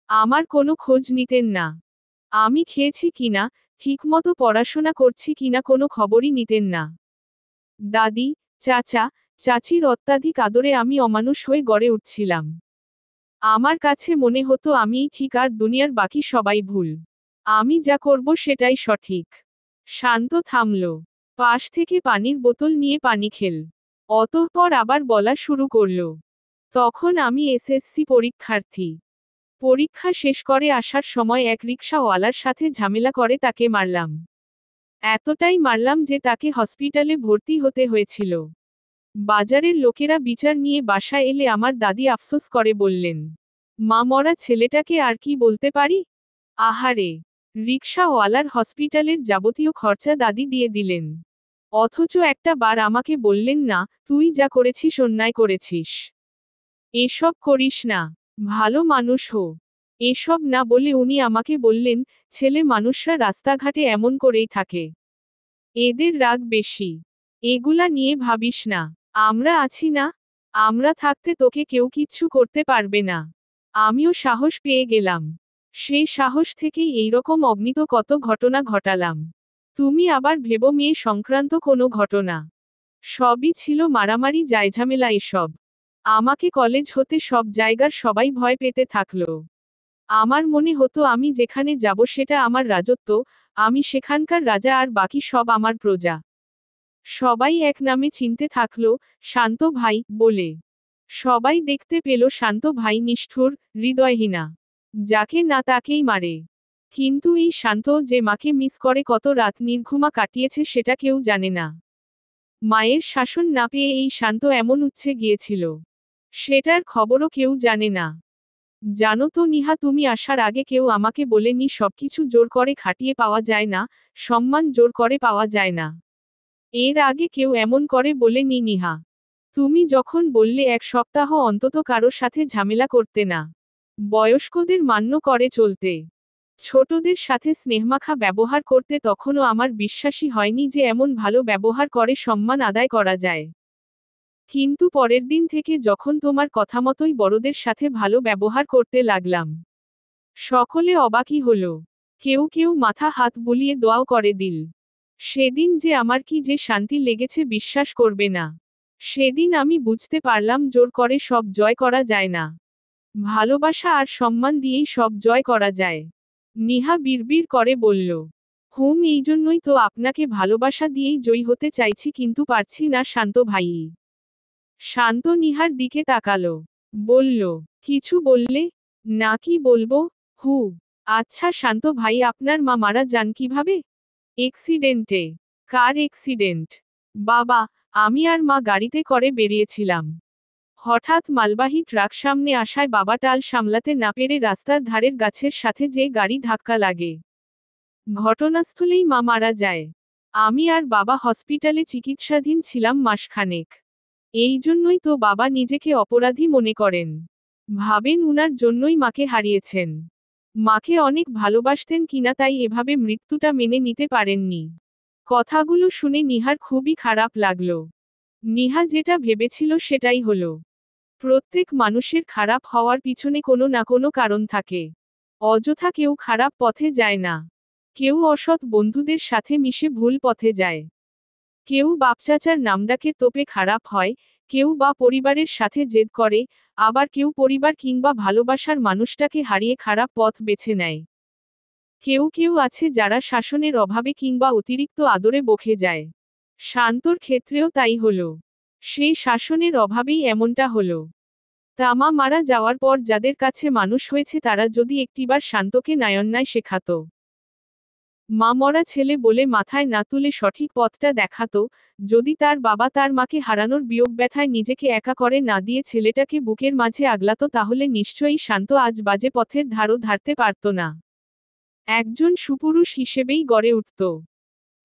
আমার কোনো খোঁজ নিতেন না। আমি খেয়েছি কিনা, ঠিকমতো পড়াশোনা করছি কিনা কোনো খবরই নিতেন না। দাদি, চাচা, চাচির অত্যাধিক আদরে আমি অমানুষ হয়ে গড়ে উঠছিলাম। আমার কাছে মনে হতো আমিই ঠিক আর দুনিয়ার বাকি সবাই ভুল। আমি যা করব সেটাই সঠিক। শান্ত থামল। পাশ থেকে পানির বোতল নিয়ে পানি খেল। অতঃপর আবার বলা শুরু করল। তখন আমি এসএসসি পরীক্ষার্থী। পরীক্ষা শেষ করে আসার সময় এক রিকশাওয়ালার সাথে ঝামেলা করে তাকে মারলাম। এতটাই মারলাম যে তাকে হসপিটালে ভর্তি হতে হয়েছিল। বাজারের লোকেরা বিচার নিয়ে বাসায় এলে আমার দাদি আফসোস করে বললেন, মা মরা ছেলেটাকে আর কি বলতে পারি? আহারে! রিকশাওয়ালার হসপিটালের যাবতীয় খরচা দাদি দিয়ে দিলেন। অথচ একটা বার আমাকে বললেন না, তুই যা করেছিস অন্যায় করেছিস। এসব করিস না। ভালো মানুষ হো। এসব না বলে উনি আমাকে বললেন, ছেলে মানুষরা রাস্তাঘাটে এমন করেই থাকে। এদের রাগ বেশি। এগুলা নিয়ে ভাবিস না। আমরা আছি না? আমরা থাকতে তোকে কেউ কিচ্ছু করতে পারবে না। আমিও সাহস পেয়ে গেলাম। সেই সাহস থেকেই এইরকম অগণিত কত ঘটনা ঘটালাম। তুমি আবার ভেবো মেয়ে সংক্রান্ত কোনো ঘটনা। সবই ছিল মারামারি জায়ঝামেলা এসব। আমাকে কলেজ হতে সব জায়গার সবাই ভয় পেতে থাকলো। আমার মনে হতো আমি যেখানে যাব সেটা আমার রাজত্ব, আমি সেখানকার রাজা আর বাকি সব আমার প্রজা। সবাই এক নামে চিনতে থাকলো, শান্ত ভাই বলে। সবাই দেখতে পেল শান্ত ভাই নিষ্ঠুর, হৃদয়হীনা। যাকে না তাকেই মারে। কিন্তু এই শান্ত যে মাকে মিস করে কত রাত নির্ঘুমা কাটিয়েছে সেটা কেউ জানে না। মায়ের শাসন না পেয়ে এই শান্ত এমন উচ্ছে গিয়েছিল। সেটার খবরও কেউ জানে না। জানো তো নিহা, তুমি আসার আগে কেউ আমাকে বলেনি সবকিছু জোর করে খাটিয়ে পাওয়া যায় না, সম্মান জোর করে পাওয়া যায় না। এর আগে কেউ এমন করে বলেনি নিহা। তুমি যখন বললে এক সপ্তাহ অন্তত কারো সাথে ঝামেলা করতে না, বয়স্কদের মান্য করে চলতে, ছোটদের সাথে স্নেহমাখা ব্যবহার করতে, তখনও আমার বিশ্বাসই হয়নি যে এমন ভালো ব্যবহার করে সম্মান আদায় করা যায়। কিন্তু পরের দিন থেকে যখন তোমার কথা মতোই বড়দের সাথে ভালো ব্যবহার করতে লাগলাম, সকলে অবাকই হলো। কেউ কেউ মাথা হাত বুলিয়ে দোয়াও করে দিল। সেদিন যে আমার কি যে শান্তি লেগেছে বিশ্বাস করবে না। সেদিন আমি বুঝতে পারলাম জোর করে সব জয় করা যায় না। ভালোবাসা আর সম্মান দিয়েই সব জয় করা যায়। নিহা বিড়বিড় করে বলল, এই জন্যই তো আপনাকে ভালোবাসা দিয়েই জয়ী হতে চাইছি কিন্তু পারছি না শান্ত ভাই। শান্ত নিহার দিকে তাকালো। বলল, কিছু বললে? না, কি বলবো? আচ্ছা শান্ত ভাই, আপনার মা মারা যান কিভাবে? এক্সিডেন্টে। কার এক্সিডেন্ট? বাবা, আমি আর মা গাড়িতে করে বেরিয়েছিলাম। হঠাৎ মালবাহী ট্রাক সামনে আসায় বাবা টাল সামলাতে না পেরে রাস্তার ধারের গাছের সাথে যে গাড়ি ধাক্কা লাগে। ঘটনাস্থলেই মা মারা যায়। আমি আর বাবা হসপিটালে চিকিৎসাধীন ছিলাম মাসখানেক। এই জন্যই তো বাবা নিজেকে অপরাধী মনে করেন। ভাবেন উনার জন্যই মাকে হারিয়েছেন। মাকে অনেক ভালোবাসতেন কিনা তাই এভাবে মৃত্যুটা মেনে নিতে পারেননি। কথাগুলো শুনে নিহার খুবই খারাপ লাগলো। নিহা যেটা ভেবেছিল সেটাই হলো। প্রত্যেক মানুষের খারাপ হওয়ার পিছনে কোনো না কোনো কারণ থাকে। অযথা কেউ খারাপ পথে যায় না। কেউ অসৎ বন্ধুদের সাথে মিশে ভুল পথে যায়। কেউ বাপচাচার নামডাকে তোপে খারাপ হয়, কেউ বা পরিবারের সাথে জেদ করে, আবার কেউ পরিবার কিংবা ভালোবাসার মানুষটাকে হারিয়ে খারাপ পথ বেছে নেয়। কেউ কেউ আছে যারা শাসনের অভাবে কিংবা অতিরিক্ত আদরে বকে যায়। শান্তর ক্ষেত্রেও তাই হলো। সেই শাসনের অভাবেই এমনটা হলো। তামা মারা যাওয়ার পর যাদের কাছে মানুষ হয়েছে তারা যদি একটিবার শান্তকে ন্যায়ান্যায় শেখাতো, মা মরা ছেলে বলে মাথায় না তুলে সঠিক পথটা দেখাতো, যদি তার বাবা তার মাকে হারানোর বিয়োগ ব্যথায় নিজেকে একা করে না দিয়ে ছেলেটাকে বুকের মাঝে আগলাতো, তাহলে নিশ্চয়ই শান্ত আজ বাজে পথের ধারও ধারতে পারত না। একজন সুপুরুষ হিসেবেই গড়ে উঠত।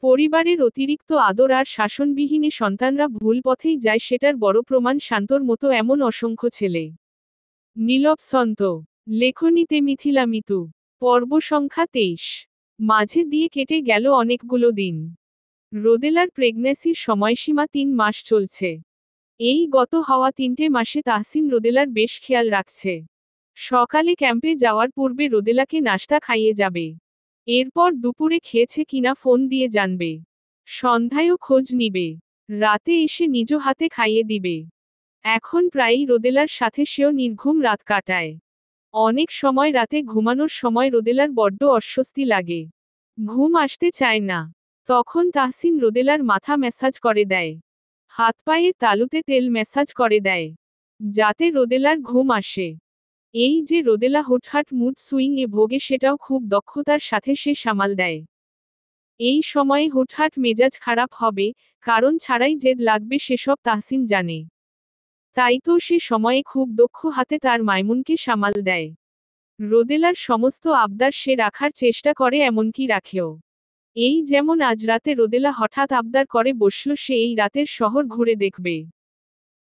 পরিবারের অতিরিক্ত আদর আর শাসনবিহীনে সন্তানরা ভুল পথেই যায়, সেটার বড় প্রমাণ শান্তর মতো এমন অসংখ্য ছেলে। নীলবসন্ত। লেখনীতে মিথিলা মিতু। পর্ব সংখ্যা 23। মাঝে দিয়ে কেটে গেল অনেকগুলো দিন। রোদেলার প্রেগন্যান্সির সময়সীমা 3 মাস চলছে। এই গত হওয়া 3টে মাসে তাহসিন রোদেলার বেশ খেয়াল রাখছে। সকালে ক্যাম্পে যাওয়ার পূর্বে রোদেলাকে নাস্তা খাইয়ে যাবে। এরপর দুপুরে খেয়েছে কিনা ফোন দিয়ে জানবে। সন্ধ্যায়ও খোঁজ নিবে। রাতে এসে নিজ হাতে খাইয়ে দিবে। এখন প্রায়ই রোদেলার সাথে সেও নির্ঘুম রাত কাটায়। অনেক সময় রাতে ঘুমানোর সময় রোদেলার বড্ড অস্বস্তি লাগে। ঘুম আসতে চায় না। তখন তাহসিন রোদেলার মাথা ম্যাসাজ করে দেয়। হাত পায়ের তালুতে তেল ম্যাসাজ করে দেয়, যাতে রোদেলার ঘুম আসে। এই যে রোদেলা হুটহাট মুড সুইং এ ভোগে সেটাও খুব দক্ষতার সাথে সে সামাল দেয়। এই সময়ে হুটহাট মেজাজ খারাপ হবে, কারণ ছাড়াই জেদ লাগবে সেসব তাহসিন জানে। তাই তো সে সময়ে খুব দক্ষ হাতে তার মাইমুনকে সামাল দেয়। রোদেলার সমস্ত আবদার সে রাখার চেষ্টা করে, এমনকি রাখেও। এই যেমন আজ রাতে রোদেলা হঠাৎ আবদার করে বসল সে এই রাতের শহর ঘুরে দেখবে।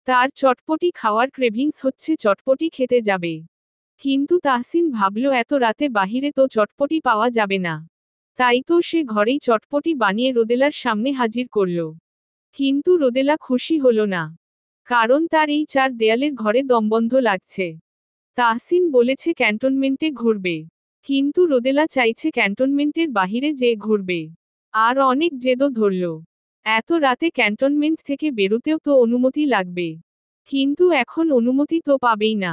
তার চটপটি খাওয়ার ক্রেভিংস হচ্ছে, চটপটি খেতে যাবে। কিন্তু তাহসিন ভাবল এত রাতে বাহিরে তো চটপটি পাওয়া যাবে না। তাই তো সে ঘরেই চটপটি বানিয়ে রোদেলার সামনে হাজির করল। কিন্তু রোদেলা খুশি হল না। কারণ তার এই চার দেয়ালের ঘরে দমবন্ধ লাগছে। তাহসিন বলেছে ক্যান্টনমেন্টে ঘুরবে। কিন্তু রোদেলা চাইছে ক্যান্টনমেন্টের বাহিরে যেয়ে ঘুরবে। আর অনেক জেদও ধরল। এত রাতে ক্যান্টনমেন্ট থেকে বেরোতেও তো অনুমতি লাগবে। কিন্তু এখন অনুমতি তো পাবেই না।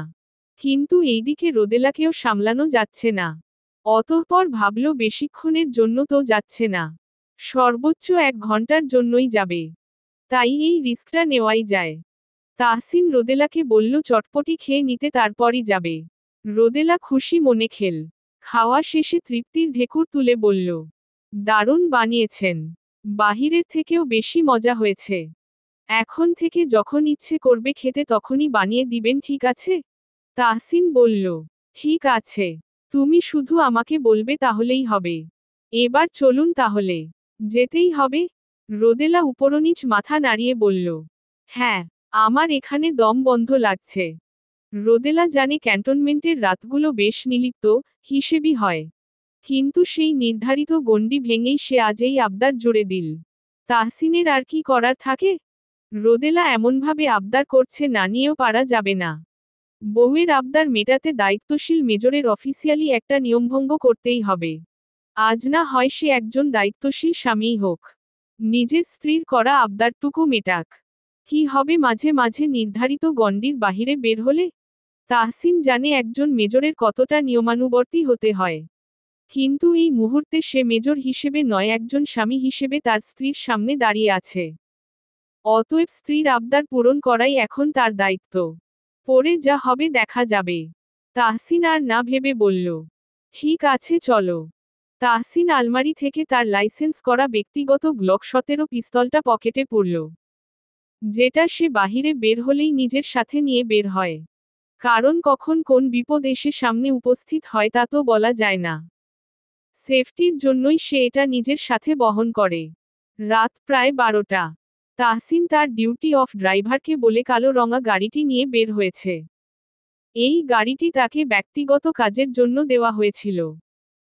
কিন্তু এইদিকে রোদেলাকেও সামলানো যাচ্ছে না। অতঃপর ভাবল বেশিক্ষণের জন্য তো যাচ্ছে না। সর্বোচ্চ 1 ঘন্টার জন্যই যাবে। তাই এই রিস্কটা নেওয়াই যায়। তাহসিন রোদেলাকে বলল চটপটি খেয়ে নিতে, তারপরই যাবে। রোদেলা খুশি মনে খেল। খাওয়া শেষে তৃপ্তির ঢেকুর তুলে বলল, দারুণ বানিয়েছেন। বাহিরের থেকেও বেশি মজা হয়েছে। এখন থেকে যখন ইচ্ছে করবে খেতে তখনই বানিয়ে দিবেন, ঠিক আছে? তাহসিন বলল, ঠিক আছে। তুমি শুধু আমাকে বলবে তাহলেই হবে। এবার চলুন তাহলে। যেতেই হবে? রোদেলা উপরনিচ মাথা নাড়িয়ে বলল, হ্যাঁ, আমার এখানে দম বন্ধ লাগছে। রোদেলা জানে ক্যান্টনমেন্টের রাতগুলো বেশ নির্লিপ্ত হিসেবই হয়। কিন্তু সেই নির্ধারিত গণ্ডি ভেঙেই সে আজ এই আবদার জুড়ে দিল। তাহসিনের আর কি করার থাকে? রোদেলা এমনভাবে আবদার করছে না নিয়েও পারা যাবে না। বউয়ের আবদার মেটাতে দায়িত্বশীল মেজরের অফিসিয়ালি একটা নিয়মভঙ্গ করতেই হবে। আজ না হয় সে একজন দায়িত্বশীল স্বামীই হোক। নিজের স্ত্রীর করা আবদারটুকু মেটাক। কি হবে মাঝে মাঝে নির্ধারিত গণ্ডির বাহিরে বের হলে? তাহসিন জানে একজন মেজরের কতটা নিয়মানুবর্তী হতে হয়। কিন্তু এই মুহূর্তে সে মেজর হিসেবে নয়, একজন স্বামী হিসেবে তার স্ত্রীর সামনে দাঁড়িয়ে আছে। অতএব স্ত্রীর আবদার পূরণ করাই এখন তার দায়িত্ব। পরে যা হবে দেখা যাবে। তাহসিন আর না ভেবে বলল, ঠিক আছে চলো। তাহসিন আলমারি থেকে তার লাইসেন্স করা ব্যক্তিগত গ্লক 17 পিস্তলটা পকেটে পুরল। যেটা সে বাহিরে বের হলেই নিজের সাথে নিয়ে বের হয়। কারণ কখন কোন বিপদ এসে সামনে উপস্থিত হয় তা তো বলা যায় না। সেফটির জন্যই সে এটা নিজের সাথে বহন করে। রাত প্রায় 12টা। তাহসিন তার ডিউটি অফ ড্রাইভারকে বলে কালো রঙা গাড়িটি নিয়ে বের হয়েছে। এই গাড়িটি তাকে ব্যক্তিগত কাজের জন্য দেওয়া হয়েছিল।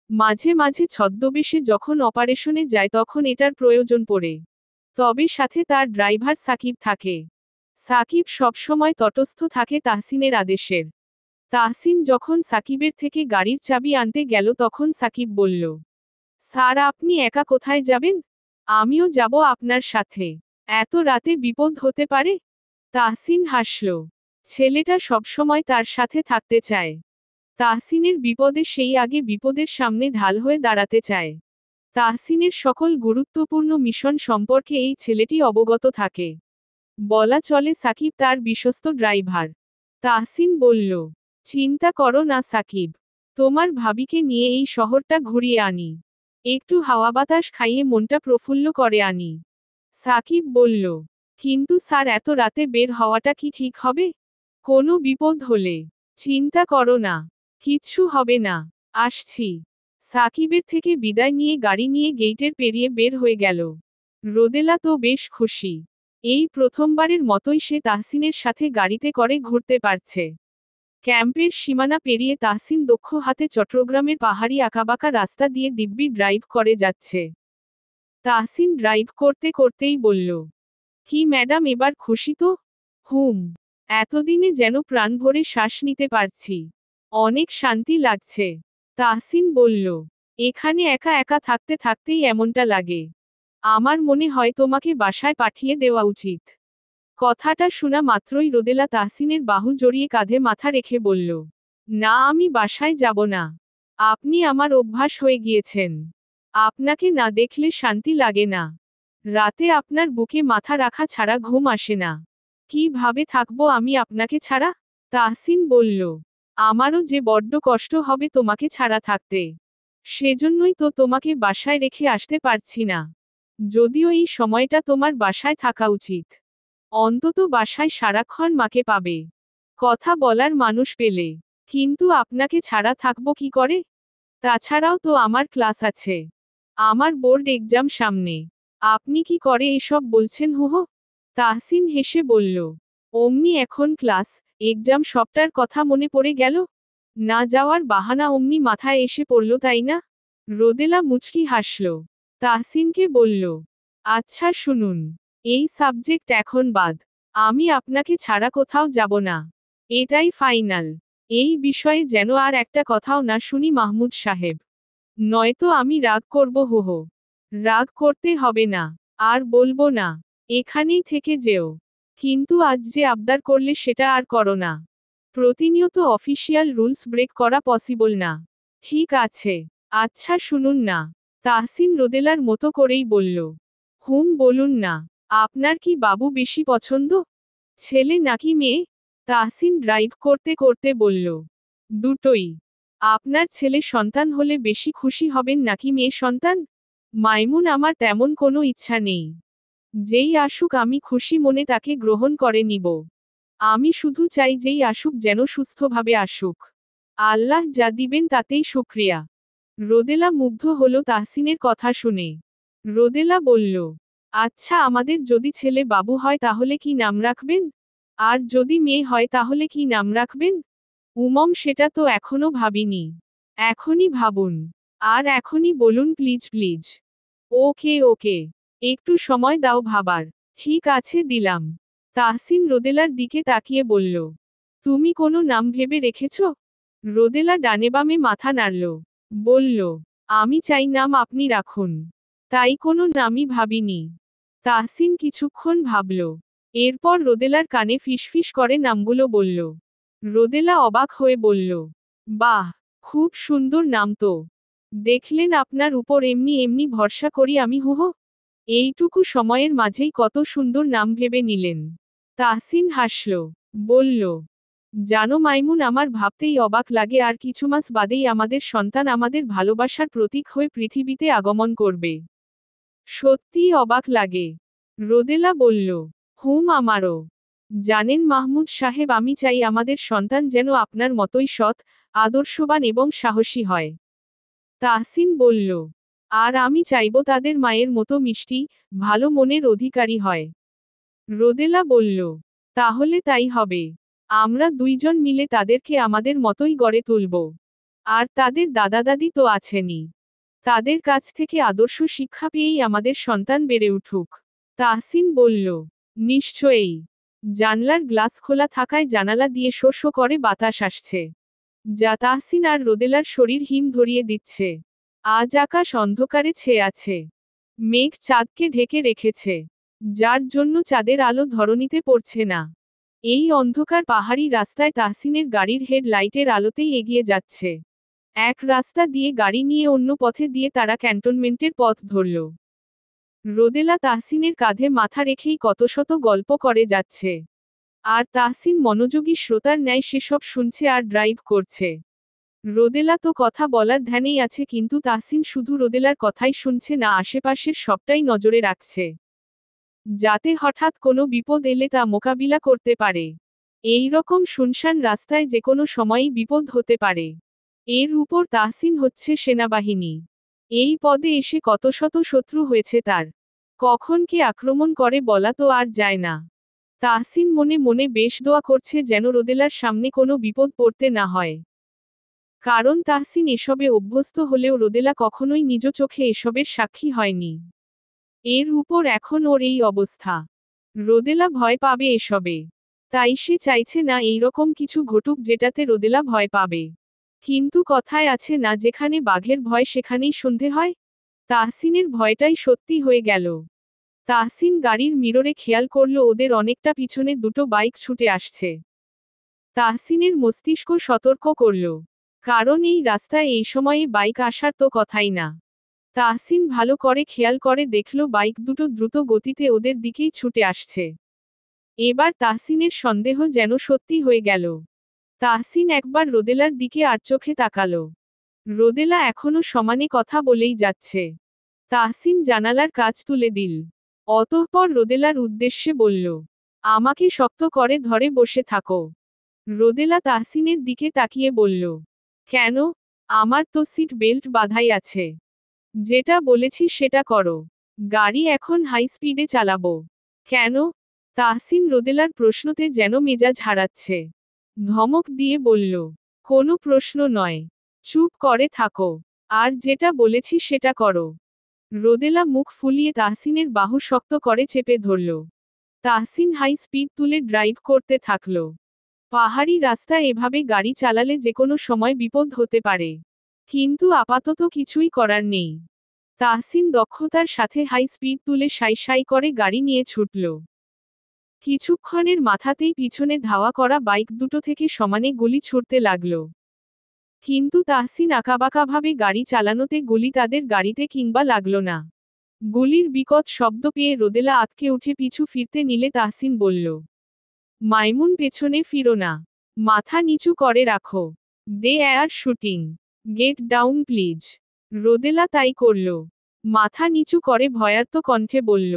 মাঝে মাঝে ছদ্মবেশে যখন অপারেশনে যায় তখন এটার প্রয়োজন পড়ে। তবে সাথে তার ড্রাইভার সাকিব থাকে। সাকিব সবসময় তটস্থ থাকে তাহসিনের আদেশের। তাহসিন যখন সাকিবের থেকে গাড়ির চাবি আনতে গেল তখন সাকিব বলল, স্যার আপনি একা কোথায় যাবেন? আমিও যাব আপনার সাথে। এত রাতে বিপদ হতে পারে? তাহসিন হাসল। ছেলেটা সবসময় তার সাথে থাকতে চায়। তাহসিনের বিপদে সেই আগে বিপদের সামনে ঢাল হয়ে দাঁড়াতে চায়। তাহসিনের সকল গুরুত্বপূর্ণ মিশন সম্পর্কে এই ছেলেটি অবগত থাকে। বলা চলে সাকিব তার বিশ্বস্ত ড্রাইভার। তাহসিন বলল, চিন্তা করো না সাকিব। তোমার ভাবিকে নিয়ে এই শহরটা ঘুরিয়ে আনি। একটু হাওয়া বাতাস খাইয়ে মনটা প্রফুল্ল করে আনি। সাকিব বলল, কিন্তু স্যার এত রাতে বের হওয়াটা কি ঠিক হবে? কোনো বিপদ হলে? চিন্তা করো না, কিচ্ছু হবে না, আসছি। সাকিবের থেকে বিদায় নিয়ে গাড়ি নিয়ে গেইটের পেরিয়ে বের হয়ে গেল। রোদেলা তো বেশ খুশি। এই প্রথমবারের মতোই সে তাহসিনের সাথে গাড়িতে করে ঘুরতে পারছে। ক্যাম্পের সীমানা পেরিয়ে তাহসিন দক্ষ হাতে চট্টগ্রামের পাহাড়ি আঁকাবাঁকা রাস্তা দিয়ে দিব্যি ড্রাইভ করে যাচ্ছে। তাহসিন ড্রাইভ করতে করতেই বলল, কি ম্যাডাম এবার খুশি তো? হুম। এতদিনে যেন প্রাণ ভরে শ্বাস নিতে পারছি। অনেক শান্তি লাগছে। তাহসিন বলল, এখানে একা একা থাকতে থাকতেই এমনটা লাগে। আমার মনে হয় তোমাকে বাসায় পাঠিয়ে দেওয়া উচিত। কথাটা শোনা মাত্রই রোদেলা তাহসিনের বাহু জড়িয়ে কাঁধে মাথা রেখে বলল, না আমি বাসায় যাব না। আপনি আমার অভ্যাস হয়ে গিয়েছেন। আপনাকে না দেখলে শান্তি লাগে না। রাতে আপনার বুকে মাথা রাখা ছাড়া ঘুম আসে না। কিভাবে থাকবো আমি আপনাকে ছাড়া? তাহসিন বলল, আমারও যে বড্ড কষ্ট হবে তোমাকে ছাড়া থাকতে। সেজন্যই তো তোমাকে বাসায় রেখে আসতে পারছি না। যদিও এই সময়টা তোমার বাসায় থাকা উচিত। অন্তত বাসায় সারাক্ষণ মাকে পাবে। কথা বলার মানুষ পেলে। কিন্তু আপনাকে ছাড়া থাকবো কি করে? তাছাড়াও তো আমার ক্লাস আছে। আমার বোর্ড এক্সাম সামনে। আপনি কি করে এসব বলছেন হুহো? তাহসিন হেসে বলল, অমনি এখন ক্লাস, এক্সাম সবটার কথা মনে পড়ে গেল? না যাওয়ার বাহানা অমনি মাথায় এসে পড়ল তাই না? রোদেলা মুচকি হাসল। তাহসিনকে বলল, আচ্ছা শুনুন, এই সাবজেক্ট এখন বাদ। আমি আপনাকে ছাড়া কোথাও যাব না। এটাই ফাইনাল। এই বিষয়ে যেন আর একটা কথাও না শুনি মাহমুদ সাহেব। নয়তো আমি রাগ করব হুহো। রাগ করতে হবে না। আর বলবো না। এখানেই থেকে যেও। কিন্তু আজ যে আবদার করলে সেটা আর করো না। প্রতিনিয়ত অফিসিয়াল রুলস ব্রেক করা পসিবল না। ঠিক আছে। আচ্ছা শুনুন না। তাহসিন রোদেলার মতো করেই বলল। বলুন না। আপনার কি বাবু বেশি পছন্দ? ছেলে নাকি মেয়ে? তাহসিন ড্রাইভ করতে করতে বলল। দুটোই। আপনার ছেলে সন্তান হলে বেশি খুশি হবেন নাকি মেয়ে সন্তান? মাইমুন আমার তেমন কোনো ইচ্ছা নেই। যেই আসুক আমি খুশি মনে তাকে গ্রহণ করে নিব। আমি শুধু চাই যেই আসুক যেন সুস্থভাবে আসুক। আল্লাহ যা দিবেন তাতেই শুক্রিয়া। রোদেলা মুগ্ধ হলো তাহসিনের কথা শুনে। রোদেলা বলল, আচ্ছা আমাদের যদি ছেলে বাবু হয় তাহলে কি নাম রাখবেন? আর যদি মেয়ে হয় তাহলে কি নাম রাখবেন? সেটা তো এখনো ভাবিনি। এখনই ভাবুন। আর এখনই বলুন প্লিজ প্লিজ। ওকে ওকে। একটু সময় দাও ভাবার। ঠিক আছে দিলাম। তাহসিন রোদেলার দিকে তাকিয়ে বলল, তুমি কোনো নাম ভেবে রেখেছ? রোদেলা ডানে বামে মাথা নাড়ল। বলল, আমি চাই নাম আপনি রাখুন। তাই কোনো নামই ভাবিনি। তাহসিন কিছুক্ষণ ভাবল। এরপর রোদেলার কানে ফিসফিস করে নামগুলো বলল। রোদেলা অবাক হয়ে বলল, বাহ, খুব সুন্দর নাম তো। দেখলেন আপনার উপর এমনি এমনি ভরসা করি আমি হুহো। এইটুকু সময়ের মাঝেই কত সুন্দর নাম ভেবে নিলেন। তাহসিন হাসল। বলল, জানো মাইমুন আমার ভাবতেই অবাক লাগে আর কিছু মাস বাদেই আমাদের সন্তান আমাদের ভালোবাসার প্রতীক হয়ে পৃথিবীতে আগমন করবে। সত্যিই অবাক লাগে। রোদেলা বলল, আমারও। জানেন মাহমুদ সাহেব আমি চাই আমাদের সন্তান যেন আপনার মতোই সৎ, আদর্শবান এবং সাহসী হয়। তাহসিন বলল, আর আমি চাইব তাদের মায়ের মতো মিষ্টি, ভালো মনের অধিকারী হয়। রোদেলা বলল, তাহলে তাই হবে। আমরা দুইজন মিলে তাদেরকে আমাদের মতোই গড়ে তুলব। আর তাদের দাদা দাদি তো আছেনই। তাদের কাছ থেকে আদর্শ শিক্ষা পেয়েই আমাদের সন্তান বেড়ে উঠুক। তাহসিন বলল, নিশ্চয়ই। জানলার গ্লাস খোলা থাকায় জানালা দিয়ে শো শো করে বাতাস আসছে। যা তাহসিন আর রোদেলার শরীর হিম ধরিয়ে দিচ্ছে। আজ আকাশ অন্ধকারে ছেয়ে আছে। মেঘ চাঁদকে ঢেকে রেখেছে। যার জন্য চাঁদের আলো ধরণীতে পড়ছে না। এই অন্ধকার পাহাড়ি রাস্তায় তাহসিনের গাড়ির হেড লাইটের আলোতেই এগিয়ে যাচ্ছে। এক রাস্তা দিয়ে গাড়ি নিয়ে অন্য পথে দিয়ে তারা ক্যান্টনমেন্টের পথ ধরল। রোদেলা তাহসিনের কাঁধে মাথা রেখেই কত শত গল্প করে যাচ্ছে। আর তাহসিন মনোযোগী শ্রোতার ন্যায় সেসব শুনছে আর ড্রাইভ করছে। রোদেলা তো কথা বলার ধ্যানেই আছে কিন্তু তাহসিন শুধু রোদেলার কথাই শুনছে না আশেপাশের সবটাই নজরে রাখছে। যাতে হঠাৎ কোনো বিপদ এলে তা মোকাবিলা করতে পারে। এই রকম শুনশান রাস্তায় যে কোনো সময়ই বিপদ হতে পারে। এর উপর তাহসিন হচ্ছে সেনাবাহিনী। এই পদে এসে কত শত শত্রু হয়েছে তার। কখন কে আক্রমণ করে বলা তো আর যায় না। তাহসিন মনে মনে বেশ দোয়া করছে যেন রোদেলার সামনে কোনো বিপদ পড়তে না হয়। কারণ তাহসিন এসবে অভ্যস্ত হলেও রোদেলা কখনোই নিজ চোখে এসবের সাক্ষী হয়নি। এর উপর এখন ওর এই অবস্থা। রোদেলা ভয় পাবে এসবে। তাই সে চাইছে না এইরকম কিছু ঘটুক যেটাতে রোদেলা ভয় পাবে। কিন্তু কথায় আছে না যেখানে বাঘের ভয় সেখানেই সন্ধে হয়। তাহসিনের ভয়টাই সত্যি হয়ে গেল। তাহসিন গাড়ির মিররে খেয়াল করল ওদের অনেকটা পিছনে দুটো বাইক ছুটে আসছে। তাহসিনের মস্তিষ্ক সতর্ক করল, কারণ এই রাস্তায় এই সময়ে বাইক আসার তো কথাই না। তাহসিন ভালো করে খেয়াল করে দেখল বাইক দুটো দ্রুত গতিতে ওদের দিকেই ছুটে আসছে। এবার তাহসিনের সন্দেহ যেন সত্যি হয়ে গেল। তাহসিন একবার রোদেলার দিকে আর চোখে তাকালো। রোদেলা এখনো সমানে কথা বলেই যাচ্ছে। তাহসিন জানালার কাচ তুলে দিল। অতঃপর রোদেলার উদ্দেশ্যে বলল, আমাকে শক্ত করে ধরে বসে থাকো। রোদেলা তাহসিনের দিকে তাকিয়ে বলল, কেন? আমার তো সিট বেল্ট বাঁধাই আছে। যেটা বলেছি সেটা করো। গাড়ি এখন হাই স্পিডে চালাবো। কেন? তাহসিন রোদেলার প্রশ্নতে যেন মেজাজ হারাচ্ছে। ধমক দিয়ে বলল, কোনো প্রশ্ন নয়। চুপ করে থাকো। আর যেটা বলেছি সেটা করো। রোদেলা মুখ ফুলিয়ে তাহসিনের বাহু শক্ত করে চেপে ধরল। তাহসিন হাই স্পিড তুলে ড্রাইভ করতে থাকল। পাহাড়ি রাস্তা এভাবে গাড়ি চালালে যেকোনো সময় বিপদ হতে পারে। কিন্তু আপাতত কিছুই করার নেই। তাহসিন দক্ষতার সাথে হাই স্পিড তুলে সাই সাই করে গাড়ি নিয়ে ছুটল। কিছুক্ষণের মাথাতেই পিছনে ধাওয়া করা বাইক দুটো থেকে সমানে গুলি ছুড়তে লাগল। কিন্তু তাহসিন আঁকাবাঁকাভাবে গাড়ি চালানোতে গুলি তাদের গাড়িতে কিংবা লাগল না। গুলির বিকট শব্দ পেয়ে রোদেলা আঁতকে উঠে পিছু ফিরতে নিলে তাহসিন বলল, মাইমুন পেছনে ফিরো না। মাথা নিচু করে রাখো। They are shooting. Get down please. Rodela তাই করল। মাথা নিচু করে ভয়ার্ত কণ্ঠে বলল,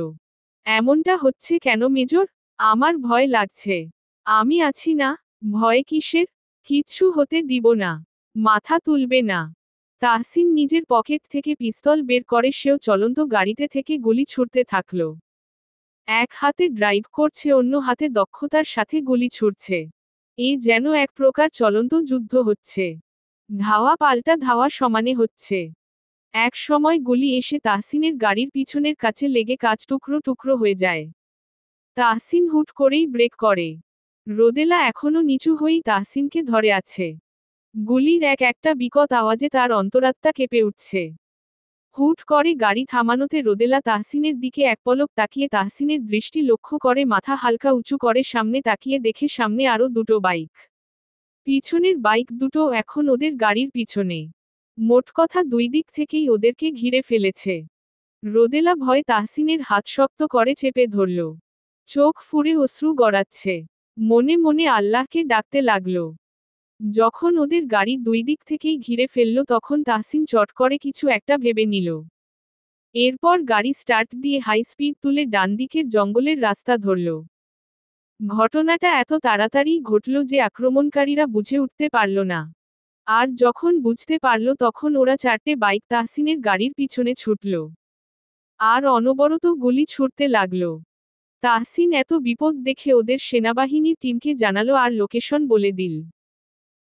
এমনটা হচ্ছে কেন মেজর? আমার ভয় লাগছে। আমি আছি না। ভয় কিসের? কিচ্ছু হতে দিব না। মাথা তুলবে না। তাহসিন নিজের পকেট থেকে পিস্তল বের করে সেও চলন্ত গাড়িতে থেকে গুলি ছুড়তে থাকল। এক হাতে ড্রাইভ করছে, অন্য হাতে দক্ষতার সাথে গুলি ছুড়ছে। এই যেন এক প্রকার চলন্ত যুদ্ধ হচ্ছে। ধাওয়া পাল্টা ধাওয়া সমানে হচ্ছে। এক সময় গুলি এসে তাহসিনের গাড়ির পিছনের কাছে লেগে কাচ টুকরো টুকরো হয়ে যায়। তাহসিন হুট করেই ব্রেক করে। রোদেলা এখনো নিচু হয়েই তাহসিনকে ধরে আছে। গুলির এক একটা বিকট আওয়াজে তার অন্তরাত্মা কেঁপে উঠছে। হুট করে গাড়ি থামানোতে রোদেলা তাহসিনের দিকে এক পলক তাকিয়ে তাহসিনের দৃষ্টি লক্ষ্য করে মাথা হালকা উঁচু করে সামনে তাকিয়ে দেখে সামনে আরও দুটো বাইক। পিছনের বাইক দুটো এখন ওদের গাড়ির পিছনে। মোট কথা দুই দিক থেকেই ওদেরকে ঘিরে ফেলেছে। রোদেলা ভয়ে তাহসিনের হাত শক্ত করে চেপে ধরল। চোখ ফুঁড়ে অশ্রু গড়াচ্ছে। মনে মনে আল্লাহকে ডাকতে লাগল। যখন ওদের গাড়ি দুই দিক থেকেই ঘিরে ফেলল তখন তাহসিন চট করে কিছু একটা ভেবে নিল। এরপর গাড়ি স্টার্ট দিয়ে হাই স্পিড তুলে ডান দিকের জঙ্গলের রাস্তা ধরল। ঘটনাটা এত তাড়াতাড়ি ঘটল যে আক্রমণকারীরা বুঝে উঠতে পারল না। আর যখন বুঝতে পারল তখন ওরা চারটে বাইক তাহসিনের গাড়ির পিছনে ছুটল। আর অনবরত গুলি ছুড়তে লাগল। তাহসিন এত বিপদ দেখে ওদের সেনাবাহিনীর টিমকে জানালো আর লোকেশন বলে দিল।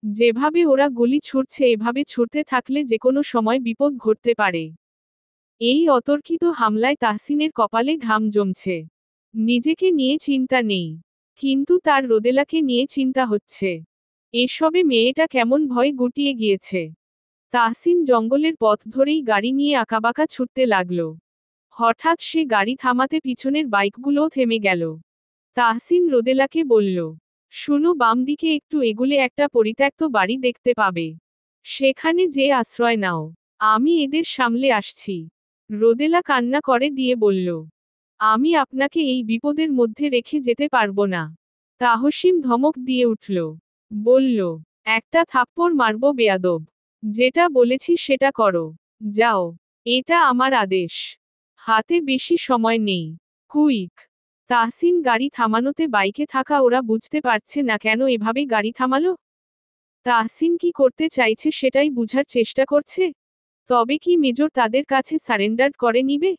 যেভাবে ওরা গুলি ছুড়ছে এভাবে ছুড়তে থাকলে যেকোনো সময় বিপদ ঘটতে পারে। এই অতর্কিত হামলায় তাহসিনের কপালে ঘাম জমছে। নিজেকে নিয়ে চিন্তা নেই, কিন্তু তার রোদেলাকে নিয়ে চিন্তা হচ্ছে। এসবে মেয়েটা কেমন ভয় গুটিয়ে গিয়েছে। তাহসিন জঙ্গলের পথ ধরেই গাড়ি নিয়ে আঁকাবাঁকা ছুটতে লাগল। হঠাৎ সে গাড়ি থামাতে পিছনের বাইকগুলোও থেমে গেল। তাহসিন রোদেলাকে বলল, শুনো, বাম দিকে একটু এগুলে একটা পরিত্যক্ত বাড়ি দেখতে পাবে। সেখানে যে আশ্রয় নাও। আমি এদের সামলে আসছি। রোদেলা কান্না করে দিয়ে বলল, আমি আপনাকে এই বিপদের মধ্যে রেখে যেতে পারবো না। তাহসিন ধমক দিয়ে উঠল। বলল, একটা থাপ্পড় মারবো বেয়াদব। যেটা বলেছি সেটা করো। যাও। এটা আমার আদেশ। হাতে বেশি সময় নেই। কুইক। তাহসিন গাড়ি থামানোতে বাইকে থাকা ওরা বুঝতে পারছে না কেন এভাবে গাড়ি থামালো। তাহসিন কি করতে চাইছে সেটাই বুঝার চেষ্টা করছে। তবে কি মেজর তাদের কাছে সারেন্ডার করে নিবে?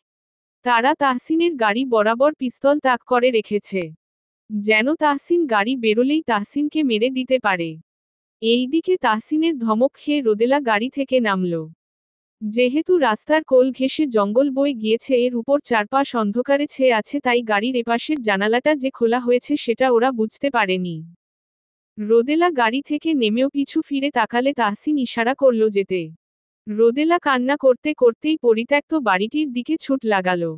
তারা তাহসিনের গাড়ি বরাবর পিস্তল তাক করে রেখেছে। যেন তাহসিন গাড়ি বেরোলেই তাহসিনকে মেরে দিতে পারে। এইদিকে তাহসিনের ধমক খেয়ে রোদেলা গাড়ি থেকে নামল। যেহেতু রাস্তার কোল ঘেঁষে জঙ্গল বয়ে গিয়েছে, এর উপর চারপাশ অন্ধকারে ছেয়ে আছে, তাই গাড়ির এপাশের জানালাটা যে খোলা হয়েছে সেটা ওরা বুঝতে পারেনি। রোদেলা গাড়ি থেকে নেমেও পিছু ফিরে তাকালে তাহসিন ইশারা করল যেতে। রোদেলা কান্না করতে করতেই পরিত্যক্ত বাড়িটির দিকে ছুট লাগালো।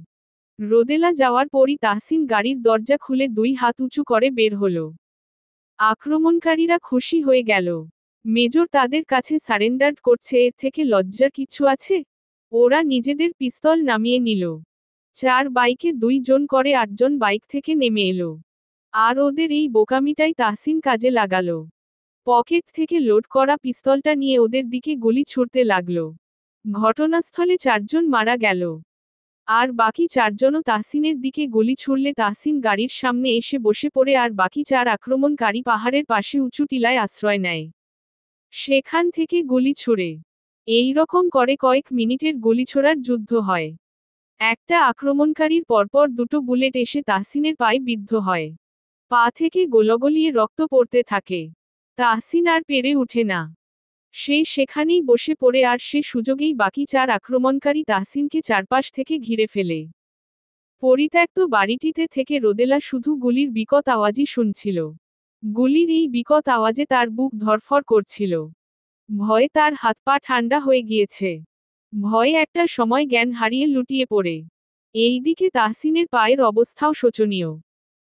রোদেলা যাওয়ার পরই তাহসিন গাড়ির দরজা খুলে 2 হাত উঁচু করে বের হলো। আক্রমণকারীরা খুশি হয়ে গেল। মেজর তাদের কাছে সারেন্ডার করছে, এর থেকে লজ্জার কিছু আছে? ওরা নিজেদের পিস্তল নামিয়ে নিল। 4 বাইকে 2 জন করে 8 জন বাইক থেকে নেমে এলো। আর ওদের এই বোকামিটাই তাহসিন কাজে লাগালো। পকেট থেকে লোড করা পিস্তলটা নিয়ে ওদের দিকে গুলি ছুড়তে লাগলো। ঘটনাস্থলে 4 জন মারা গেল। আর বাকি 4 জনও তাহসিনের দিকে গুলি ছুড়লে তাহসিন গাড়ির সামনে এসে বসে পড়ে আর বাকি 4 আক্রমণকারী পাহাড়ের পাশে উঁচু টিলায় আশ্রয় নেয়। সেখান থেকে গুলি ছুড়ে এই রকম করে কয়েক মিনিটের গুলিছোড়ার যুদ্ধ হয়। একটা আক্রমণকারীর পরপর 2টো বুলেট এসে তাহসিনের পায়ে বিদ্ধ হয়। পা থেকে গলগলিয়ে রক্ত পড়তে থাকে। তাহসিন আর পেরে উঠে না। সে সেখানেই বসে পড়ে আর সে সুযোগেই বাকি 4 আক্রমণকারী তাহসিনকে চারপাশ থেকে ঘিরে ফেলে। পরিত্যক্ত বাড়িটিতে থেকে রোদেলা শুধু গুলির বিকট আওয়াজই শুনছিল। গুলির এই বিকট আওয়াজে তার বুক ধড়ফড় করছিল। ভয়ে তার হাত পা ঠান্ডা হয়ে গিয়েছে। ভয়ে একটা সময় জ্ঞান হারিয়ে লুটিয়ে পড়ে। এইদিকে তাহসিনের পায়ের অবস্থাও শোচনীয়।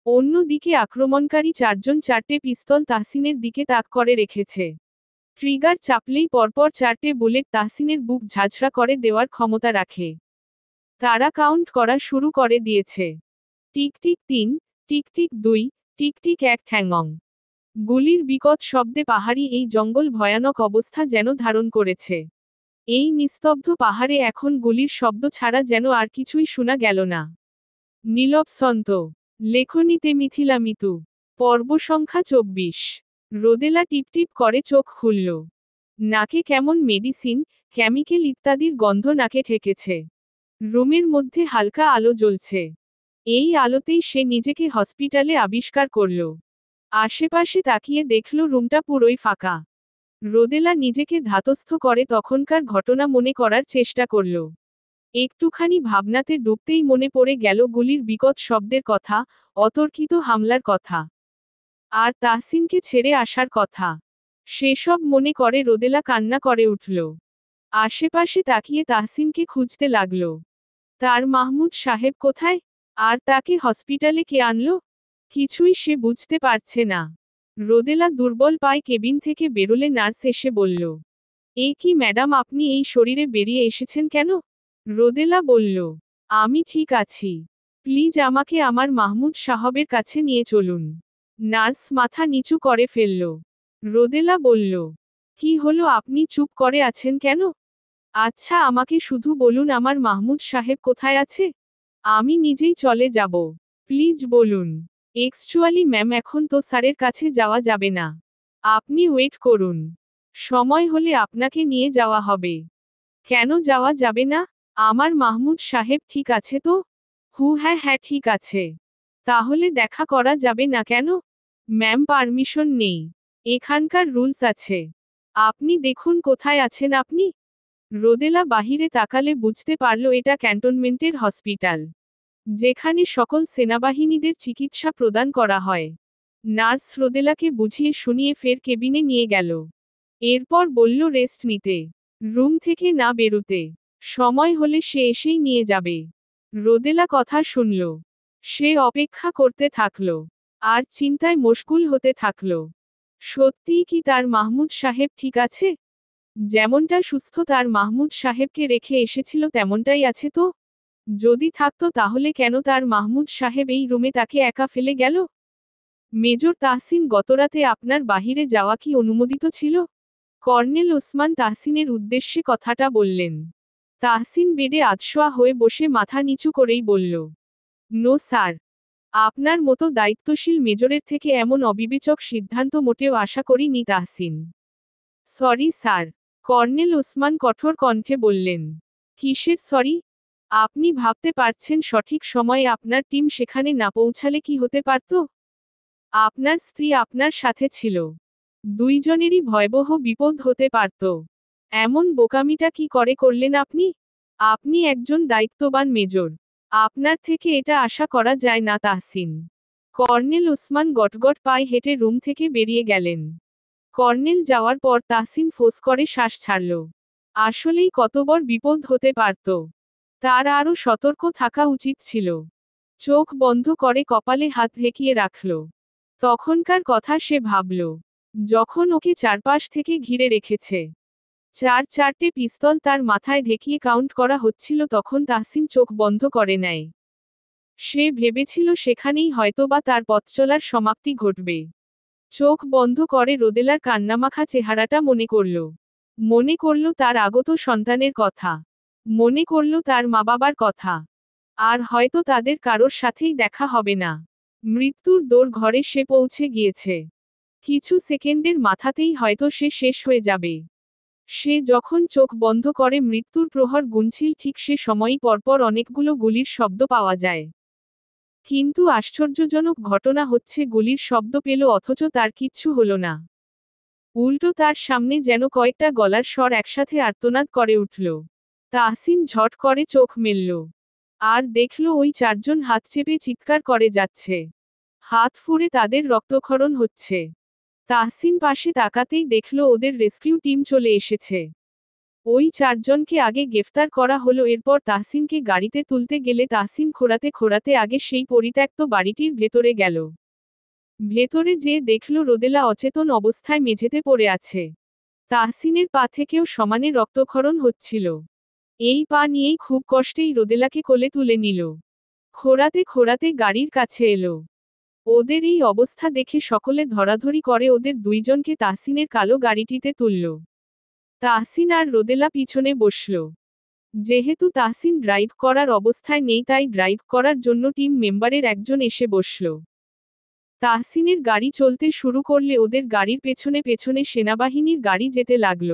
অন্যদিকে আক্রমণকারী 4 জন 4টে পিস্তল তাহসিনের দিকে তাক করে রেখেছে। ট্রিগার চাপলেই পরপর 4টে বুলেট তাহসিনের বুক ঝাঁঝরা করে দেওয়ার ক্ষমতা রাখে। তারা কাউন্ট করা শুরু করে দিয়েছে। টিকটিক 3, টিকটিক 2, টিকটিক 1 ঠ্যাংং। গুলির বিকট শব্দে পাহাড়ি এই জঙ্গল ভয়ানক অবস্থা যেন ধারণ করেছে। এই নিস্তব্ধ পাহাড়ে এখন গুলির শব্দ ছাড়া যেন আর কিছুই শোনা গেল না। নীলবসন্ত। লেখনীতে মিথিলা মিতু। পর্ব সংখ্যা 24। রোদেলা টিপটিপ করে চোখ খুলল। নাকে কেমন মেডিসিন, কেমিক্যাল ইত্যাদির গন্ধ নাকে ঠেকেছে। রুমের মধ্যে হালকা আলো জ্বলছে। এই আলোতেই সে নিজেকে হসপিটালে আবিষ্কার করল। আশেপাশে তাকিয়ে দেখল রুমটা পুরোই ফাঁকা। রোদেলা নিজেকে ধাতস্থ করে তখনকার ঘটনা মনে করার চেষ্টা করল। একটুখানি ভাবনাতে ডুবতেই মনে পড়ে গেল গুলির বিকট শব্দের কথা, অতর্কিত হামলার কথা। আর তাহসিনকে ছেড়ে আসার কথা। সেসব মনে করে রোদেলা কান্না করে উঠল। আশেপাশে তাকিয়ে তাহসিনকে খুঁজতে লাগল। তার মাহমুদ সাহেব কোথায়? আর তাকে হসপিটালে কে আনলো? কিছুই সে বুঝতে পারছে না। রোদেলা দুর্বল পায়ে কেবিন থেকে বেরোলে নার্স এসে বলল, এ কি ম্যাডাম, আপনি এই শরীরে বেরিয়ে এসেছেন কেন? রোদেলা বলল, আমি ঠিক আছি। প্লিজ আমাকে আমার মাহমুদ সাহেবের কাছে নিয়ে চলুন। নার্স মাথা নিচু করে ফেলল। রোদেলা বলল, কি হলো, আপনি চুপ করে আছেন কেন? আচ্ছা আমাকে শুধু বলুন আমার মাহমুদ সাহেব কোথায় আছে? আমি নিজেই চলে যাব। প্লিজ বলুন। এক্সচুয়ালি ম্যাম, এখন তো স্যারের কাছে যাওয়া যাবে না। আপনি ওয়েট করুন। সময় হলে আপনাকে নিয়ে যাওয়া হবে। কেন যাওয়া যাবে না? আমার মাহমুদ সাহেব ঠিক আছে তো? হ্যাঁ হ্যাঁ ঠিক আছে। তাহলে দেখা করা যাবে না কেন? ম্যাম, পারমিশন নেই। এখানকার রুলস আছে। আপনি দেখুন কোথায় আছেন আপনি। রোদেলা বাহিরে তাকালে বুঝতে পারল এটা ক্যান্টনমেন্টের হসপিটাল, যেখানে সকল সেনাবাহিনীদের চিকিৎসা প্রদান করা হয়। নার্স রোদেলাকে বুঝিয়ে শুনিয়ে ফের কেবিনে নিয়ে গেল। এরপর বলল রেস্ট নিতে, রুম থেকে না বেরুতে। সময় হলে সে এসেই নিয়ে যাবে। রোদেলা কথা শুনল। সে অপেক্ষা করতে থাকল। আর চিন্তায় মশগুল হতে থাকল। সত্যিই কি তার মাহমুদ সাহেব ঠিক আছে? যেমনটা সুস্থ তার মাহমুদ সাহেবকে রেখে এসেছিল তেমনটাই আছে তো? যদি থাকতো তাহলে কেন তার মাহমুদ সাহেব এই রুমে তাকে একা ফেলে গেল? মেজর তাহসিন, গতরাতে আপনার বাহিরে যাওয়া কি অনুমোদিত ছিল? কর্নেল ওসমান তাহসিনের উদ্দেশ্যে কথাটা বললেন। তাহসিন বেডে আধশোয়া হয়ে বসে মাথা নিচু করেই বলল, নো স্যার। আপনার মতো দায়িত্বশীল মেজরের থেকে এমন অবিবেচক সিদ্ধান্ত মোটেও আশা করিনি Tahsin. Sorry sir. Colonel Osman কঠোর কণ্ঠে বললেন। কিসের সরি? আপনি ভাবতে পারছেন সঠিক সময়ে আপনার টিম সেখানে না পৌঁছালে কি হতে পারত? আপনার স্ত্রী আপনার সাথে ছিল। দুইজনেরই ভয়াবহ বিপদ হতে পারত। এমন বোকামিটা কি করে করলেন আপনি? আপনি একজন দায়িত্ববান মেজর। আপনার থেকে এটা আশা করা যায় না তাহসিন। কর্নেল ওসমান গটগট পায়ে হেঁটে রুম থেকে বেরিয়ে গেলেন। কর্নেল যাওয়ার পর তাহসিন ফোঁস করে শ্বাস ছাড়ল। আসলেই কত বড় বিপদ হতে পারত। তার আরও সতর্ক থাকা উচিত ছিল। চোখ বন্ধ করে কপালে হাত ঠেকিয়ে রাখল। তখনকার কথা সে ভাবল, যখন ওকে চারপাশ থেকে ঘিরে রেখেছে। চারটে পিস্তল তার মাথায় ঢেকিয়ে কাউন্ট করা হচ্ছিল, তখন তাহসিন চোখ বন্ধ করে নেয়। সে ভেবেছিল সেখানেই হয়তোবা তার পথচলার সমাপ্তি ঘটবে। চোখ বন্ধ করে রোদেলার কান্নামাখা চেহারাটা মনে করল। মনে করল তার আগত সন্তানের কথা। মনে করল তার মা বাবার কথা। আর হয়তো তাদের কারোর সাথেই দেখা হবে না। মৃত্যুর দোর ঘরে সে পৌঁছে গিয়েছে। কিছু সেকেন্ডের মাথাতেই হয়তো সে শেষ হয়ে যাবে। সে যখন চোখ বন্ধ করে মৃত্যুর প্রহর গুনছিল, ঠিক সে সময়ই পরপর অনেকগুলো গুলির শব্দ পাওয়া যায়। কিন্তু আশ্চর্যজনক ঘটনা হচ্ছে, গুলির শব্দ পেল অথচ তার কিচ্ছু হলো না। উল্টো তার সামনে যেন কয়েকটা গলার স্বর একসাথে আর্তনাদ করে উঠল। তাহসিন ঝট করে চোখ মেলল। আর দেখল ওই চারজন হাত চেপে চিৎকার করে যাচ্ছে। হাত ফুঁড়ে তাদের রক্তক্ষরণ হচ্ছে। তাহসিন পাশে তাকাতেই দেখল ওদের রেস্কিউ টিম চলে এসেছে। ওই চারজনকে আগে গ্রেফতার করা হলো। এরপর তাহসিনকে গাড়িতে তুলতে গেলে তাহসিন খোঁড়াতে খোঁড়াতে আগে সেই পরিত্যক্ত বাড়িটির ভেতরে গেল। ভেতরে যেয়ে দেখল রোদেলা অচেতন অবস্থায় মেঝেতে পড়ে আছে। তাহসিনের পা থেকেও সমানে রক্তক্ষরণ হচ্ছিল। এই পা নিয়েই খুব কষ্টেই রোদেলাকে কোলে তুলে নিল। খোঁড়াতে খোঁড়াতে গাড়ির কাছে এলো। ওদের এই অবস্থা দেখে সকলে ধরাধরি করে ওদের দুইজনকে তাহসিনের কালো গাড়িটিতে তুলল। তাহসিন আর রোদেলা পিছনে বসল। যেহেতু তাহসিন ড্রাইভ করার অবস্থায় নেই, তাই ড্রাইভ করার জন্য টিম মেম্বারের একজন এসে বসল। তাহসিনের গাড়ি চলতে শুরু করলে ওদের গাড়ির পেছনে পেছনে সেনাবাহিনীর গাড়ি যেতে লাগল।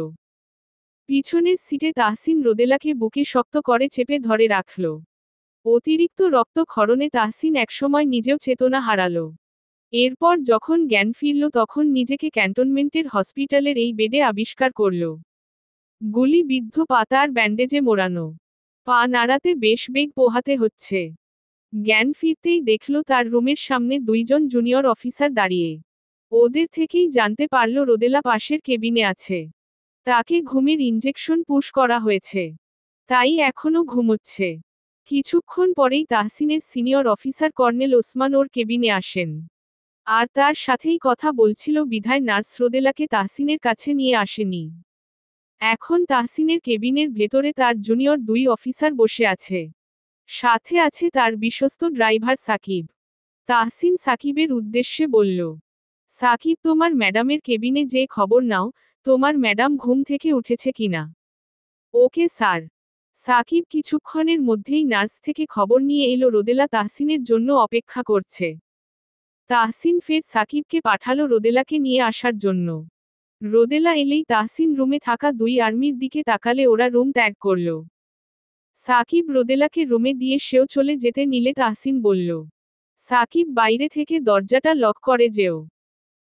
পিছনের সিটে তাহসিন রোদেলাকে বুকে শক্ত করে চেপে ধরে রাখল। অতিরিক্ত রক্তক্ষরণে তাহসিন একসময় নিজেও চেতনা হারাল। এরপর যখন জ্ঞান ফিরল তখন নিজেকে ক্যান্টনমেন্টের হসপিটালের এই বেডে আবিষ্কার করল। গুলিবিদ্ধ পা তার ব্যান্ডেজে মোড়ানো। পা নাড়াতে বেশ বেগ পোহাতে হচ্ছে। জ্ঞান ফিরতেই দেখল তার রুমের সামনে দুইজন জুনিয়র অফিসার দাঁড়িয়ে। ওদের থেকেই জানতে পারল রোদেলা পাশের কেবিনে আছে। তাকে ঘুমের ইনজেকশন পুশ করা হয়েছে। তাই এখনও ঘুমোচ্ছে। কিছুক্ষণ পরেই তাহসিনের সিনিয়র অফিসার কর্নেল ওসমান ওর কেবিনে আসেন। আর তার সাথেই কথা বলছিল বিধায় নার্স রোদেলাকে তাহসিনের কাছে নিয়ে আসেনি। এখন তাহসিনের কেবিনের ভেতরে তার জুনিয়র দুই অফিসার বসে আছে। সাথে আছে তার বিশ্বস্ত ড্রাইভার সাকিব। তাহসিন সাকিবের উদ্দেশ্যে বলল, সাকিব, তোমার ম্যাডামের কেবিনে যে খবর নাও, তোমার ম্যাডাম ঘুম থেকে উঠেছে কিনা। Okay sir. সাকিব কিছুক্ষণের মধ্যেই নার্স থেকে খবর নিয়ে এলো রোদেলা তাহসিনের জন্য অপেক্ষা করছে। তাহসিন ফের সাকিবকে পাঠালো রোদেলাকে নিয়ে আসার জন্য। রোদেলা এলেই তাহসিন রুমে থাকা দুই আর্মির দিকে তাকালে ওরা রুম ত্যাগ করল। সাকিব রোদেলাকে রুমে দিয়ে সেও চলে যেতে নিলে তাহসিন বলল, সাকিব, বাইরে থেকে দরজাটা লক করে যেও।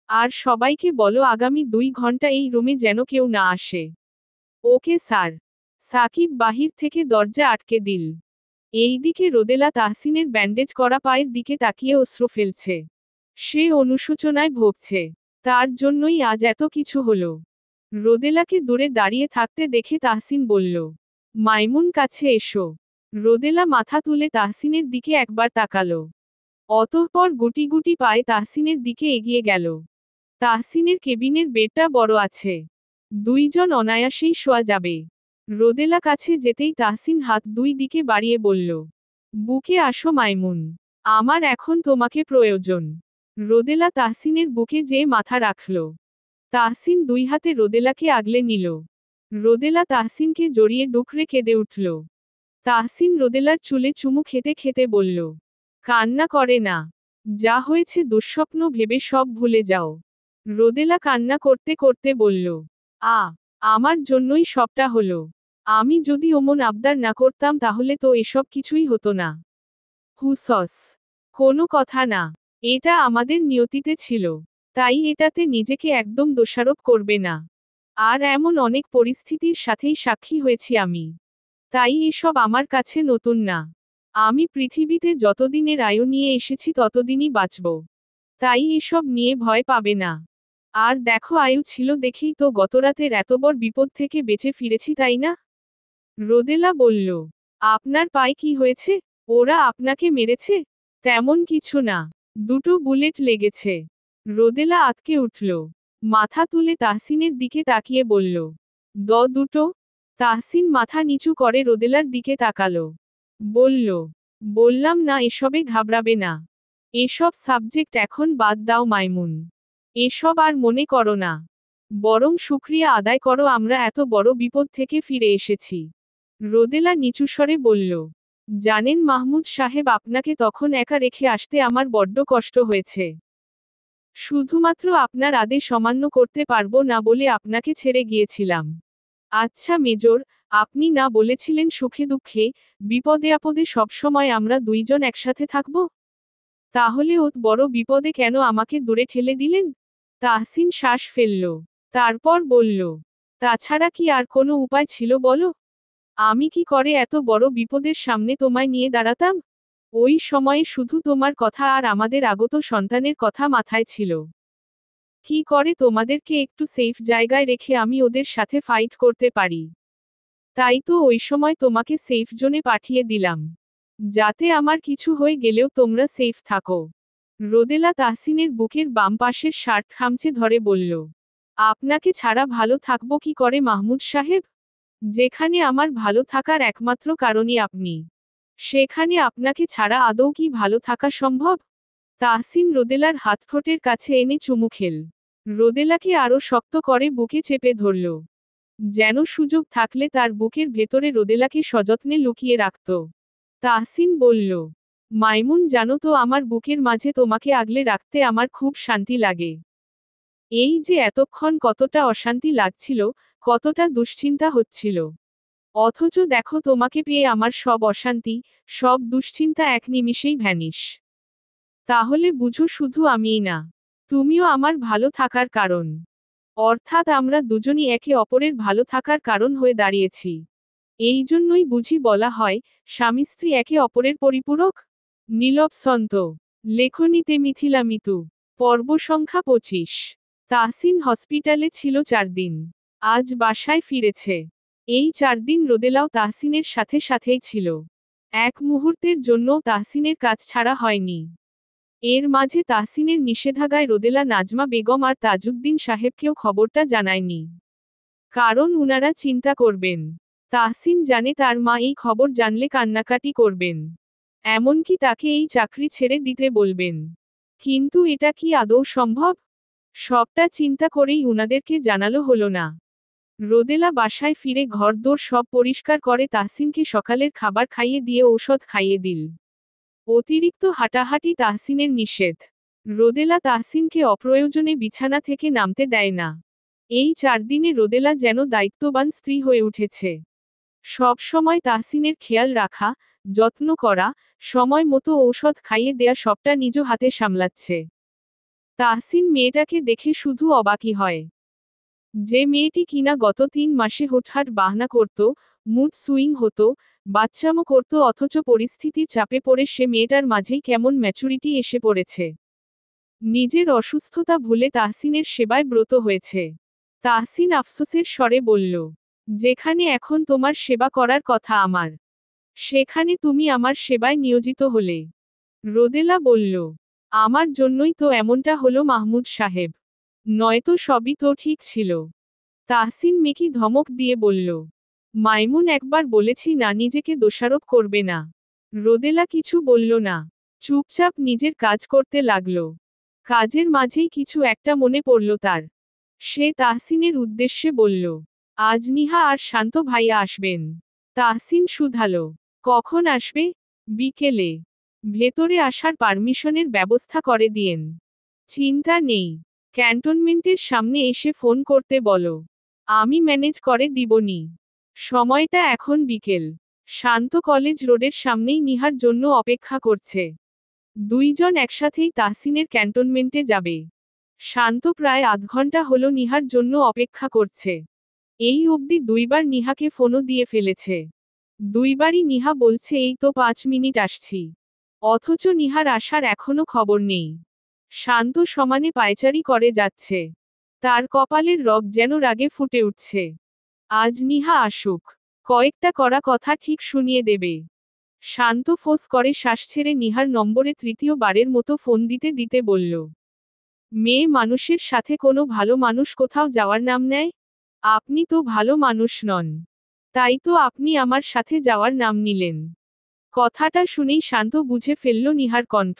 আর সবাইকে বলো আগামী 2 ঘন্টা এই রুমে যেন কেউ না আসে। Okay sir. সাকিব বাহির থেকে দরজা আটকে দিল। এইদিকে রোদেলা তাহসিনের ব্যান্ডেজ করা পায়ের দিকে তাকিয়ে অশ্রু ফেলছে। সে অনুশোচনায় ভুগছে। তার জন্যই আজ এত কিছু হলো। রোদেলাকে দূরে দাঁড়িয়ে থাকতে দেখে তাহসিন বলল, মাইমুন, কাছে এসো। রোদেলা মাথা তুলে তাহসিনের দিকে একবার তাকালো। অতঃপর গুটি গুটি পায়ে তাহসিনের দিকে এগিয়ে গেল। তাহসিনের কেবিনের বেডটা বড় আছে। দুইজন অনায়াসেই শোয়া যাবে। রোদেলা কাছে যেতেই তাহসিন হাত দুই দিকে বাড়িয়ে বলল, বুকে আসো মাইমুন। আমার এখন তোমাকে প্রয়োজন। রোদেলা তাহসিনের বুকে যেয়ে মাথা রাখল। তাহসিন দুই হাতে রোদেলাকে আগলে নিল। রোদেলা তাহসিনকে জড়িয়ে ডুকরে কেঁদে উঠল। তাহসিন রোদেলার চুলে চুমু খেতে খেতে বলল, কান্না করে না। যা হয়েছে দুঃস্বপ্ন ভেবে সব ভুলে যাও। রোদেলা কান্না করতে করতে বলল, আমার জন্যই সবটা হলো। আমি যদি অমন আবদার না করতাম তাহলে তো এসব কিছুই হতো না। হুসস। কোনো কথা না। এটা আমাদের নিয়তিতে ছিল। তাই এটাতে নিজেকে একদম দোষারোপ করবে না। আর এমন অনেক পরিস্থিতির সাথেই সাক্ষী হয়েছি আমি। তাই এসব আমার কাছে নতুন না। আমি পৃথিবীতে যতদিনের আয়ু নিয়ে এসেছি ততদিনই বাঁচব। তাই এসব নিয়ে ভয় পাবে না। আর দেখো আয়ু ছিল দেখেই তো গতরাতের এত বড় বিপদ থেকে বেঁচে ফিরেছি তাই না? রোদেলা বলল। আপনার পায়ে কি হয়েছে? ওরা আপনাকে মেরেছে? তেমন কিছু না। দুটো বুলেট লেগেছে। রোদেলা আঁতকে উঠল। মাথা তুলে তাহসিনের দিকে তাকিয়ে বলল। দুটো? তাহসিন মাথা নিচু করে রোদেলার দিকে তাকালো। বলল। বললাম না এসবে ঘাবড়াবে না। এসব সাবজেক্ট এখন বাদ দাও মাইমুন। এসব আর মনে করো না। বরং শুকরিয়া আদায় করো আমরা এত বড় বিপদ থেকে ফিরে এসেছি। রোদেলা নিচু স্বরে বলল। জানেন মাহমুদ সাহেব আপনাকে তখন একা রেখে আসতে আমার বড্ড কষ্ট হয়েছে। শুধুমাত্র আপনার আদেশ অমান্য করতে পারবো না বলে আপনাকে ছেড়ে গিয়েছিলাম। আচ্ছা মেজর, আপনি না বলেছিলেন সুখে দুঃখে, বিপদে আপদে সবসময় আমরা দুইজন একসাথে থাকব? তাহলে ওত বড় বিপদে কেন আমাকে দূরে ঠেলে দিলেন? তাহসিন শ্বাস ফেলল। তারপর বলল। তাছাড়া কি আর কোনো উপায় ছিল বলো? আমি কি করে এত বড় বিপদের সামনে তোমায় নিয়ে দাঁড়াতাম? ওই সময়ে শুধু তোমার কথা আর আমাদের আগত সন্তানের কথা মাথায় ছিল। কি করে তোমাদেরকে একটু সেফ জায়গায় রেখে আমি ওদের সাথে ফাইট করতে পারি। তাই তো ওই সময় তোমাকে সেফ জোনে পাঠিয়ে দিলাম। যাতে আমার কিছু হয়ে গেলেও তোমরা সেফ থাকো। রোদেলা তাহসিনের বুকের বাম পাশের শার্ট খামচে ধরে বলল। আপনাকে ছাড়া ভালো থাকবো কি করে মাহমুদ সাহেব? যেখানে আমার ভালো থাকার একমাত্র কারণই আপনি। সেখানে আপনাকে ছাড়া আদৌ কি ভালো থাকা সম্ভব? তাহসিন রোদেলার হাত ঠোঁটের কাছে এনে চুমু খেল। রোদেলাকে আরো শক্ত করে বুকে চেপে ধরল। যেন সুযোগ থাকলে তার বুকের ভেতরে রোদেলাকে সযত্নে লুকিয়ে রাখত। তাহসিন বলল। মাইমুন জানো তো আমার বুকের মাঝে তোমাকে আগলে রাখতে আমার খুব শান্তি লাগে। এই যে এতক্ষণ কতটা অশান্তি লাগছিল, কতটা দুশ্চিন্তা হচ্ছিল। অথচ দেখো তোমাকে পেয়ে আমার সব অশান্তি, সব দুশ্চিন্তা এক নিমিষেই ভ্যানিশ। তাহলে বুঝো শুধু আমিই না, তুমিও আমার ভালো থাকার কারণ। অর্থাৎ আমরা দুজনই একে অপরের ভালো থাকার কারণ হয়ে দাঁড়িয়েছি। এই জন্যই বুঝি বলা হয়, স্বামী স্ত্রী একে অপরের পরিপূরক। নীলব সন্ত। লেখনীতে মিথিলা মিতু। পর্ব সংখ্যা 25। তাহসিন হসপিটালে ছিল 4 দিন। আজ বাসায় ফিরেছে। এই 4 দিন রোদেলাও তাহসিনের সাথে সাথেই ছিল। এক মুহূর্তের জন্যও তাহসিনের কাজ ছাড়া হয়নি। এর মাঝে তাহসিনের নিষেধাজ্ঞায় রোদেলা নাজমা বেগম আর তাজউদ্দিন সাহেবকেও খবরটা জানায়নি। কারণ উনারা চিন্তা করবেন। তাহসিন জানে তার মা এই খবর জানলে কান্নাকাটি করবেন। এমনকি তাকে এই চাকরি ছেড়ে দিতে বলবেন। কিন্তু এটা কি আদৌ সম্ভব? সবটা চিন্তা করেই উনাদেরকে জানালো হলো না। রোদেলা বাসায় ফিরে ঘরদোর সব পরিষ্কার করে তাহসিনকে সকালের খাবার খাইয়ে দিয়ে ঔষধ খাইয়ে দিল। অতিরিক্ত হাঁটাহাঁটি তাহসিনের নিষেধ। রোদেলা তাহসিনকে অপ্রয়োজনে বিছানা থেকে নামতে দেয় না। এই 4 দিনে রোদেলা যেন দায়িত্ববান স্ত্রী হয়ে উঠেছে। সব সময় তাহসিনের খেয়াল রাখা, যত্ন করা, সময় মতো ঔষধ খাইয়ে দেয়া সবটা নিজ হাতে সামলাচ্ছে। তাহসিন মেয়েটাকে দেখে শুধু অবাকই হয়। যে মেয়েটি কিনা গত 3 মাসে হুটহাট বাহানা করত, মুড সুইং হতো, বাচ্চামো করত অথচ পরিস্থিতির চাপে পড়ে সে মেয়েটার মাঝেই কেমন ম্যাচুরিটি এসে পড়েছে। নিজের অসুস্থতা ভুলে তাহসিনের সেবায় ব্রত হয়েছে। তাহসিন আফসোসের স্বরে বলল। যেখানে এখন তোমার সেবা করার কথা আমার, সেখানে তুমি আমার সেবায় নিয়োজিত হলে। রোদেলা বলল। আমার জন্যই তো এমনটা হলো মাহমুদ সাহেব। নয়তো সবই তো ঠিক ছিল। তাহসিন মেকি ধমক দিয়ে বলল। মাইমুন একবার বলেছি না নিজেকে দোষারোপ করবে না। রোদেলা কিছু বলল না। চুপচাপ নিজের কাজ করতে লাগল। কাজের মাঝেই কিছু একটা মনে পড়ল তার। সে তাহসিনের উদ্দেশ্যে বলল। আজ নিহা আর শান্ত ভাইয়া আসবেন। তাহসিন শুধালো। কখন আসবে? বিকেলে। ভেতরে আসার পারমিশনের ব্যবস্থা করে দিয়েন। চিন্তা নেই। ক্যান্টনমেন্টের সামনে এসে ফোন করতে বলো। আমি ম্যানেজ করে দিবনি। সময়টা এখন বিকেল। শান্ত কলেজ রোডের সামনেই নিহার জন্য অপেক্ষা করছে। দুইজন একসাথেই তাহসিনের ক্যান্টনমেন্টে যাবে। শান্ত প্রায় আধ ঘন্টা হলো নিহার জন্য অপেক্ষা করছে। এই অবধি 2বার নিহাকে ফোনও দিয়ে ফেলেছে। 2বারই নিহা বলছে এই তো 5 মিনিট আসছি। অথচ নিহার আসার এখনো খবর নেই। শান্ত সমানে পায়চারি করে যাচ্ছে। তার কপালের রগ যেন রাগে ফুটে উঠছে। আজ নিহা আসুক, কয়েকটা কড়া কথা ঠিক শুনিয়ে দেবে। শান্ত ফোঁস করে শ্বাস ছেড়ে নিহার নম্বরে তৃতীয় বারের মতো ফোন দিতে দিতে বলল, মেয়ে মানুষের সাথে কোনো ভালো মানুষ কোথাও যাওয়ার নাম নেয়? আপনি তো ভালো মানুষ নন, তাই তো আপনি আমার সাথে যাওয়ার নাম নিলেন। কথাটা শুনেই শান্ত বুঝে ফেলল নিহার কণ্ঠ।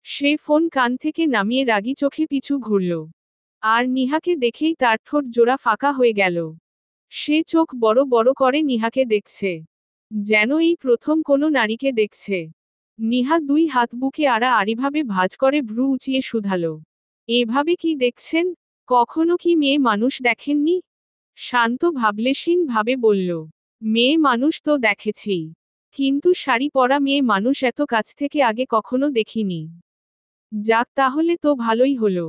সে ফোন কান থেকে নামিয়ে রাগী চোখে পিছু ঘুরল। আর নিহাকে দেখেই তার ঠোঁট জোড়া ফাঁকা হয়ে গেল। সে চোখ বড় বড় করে নিহাকে দেখছে, যেন এই প্রথম কোনো নারীকে দেখছে। নিহা দুই হাত বুকে আড়াআড়িভাবে ভাঁজ করে ভ্রু উঁচিয়ে শুধালো, এভাবে কি দেখছেন? কখনো কি মেয়ে মানুষ দেখেননি? শান্ত ভাবলেশীন ভাবে বলল, মেয়ে মানুষ তো দেখেছি, কিন্তু শাড়ি পরা মেয়ে মানুষ এত কাছ থেকে আগে কখনো দেখিনি। যাক, তাহলে তো ভালোই হলো।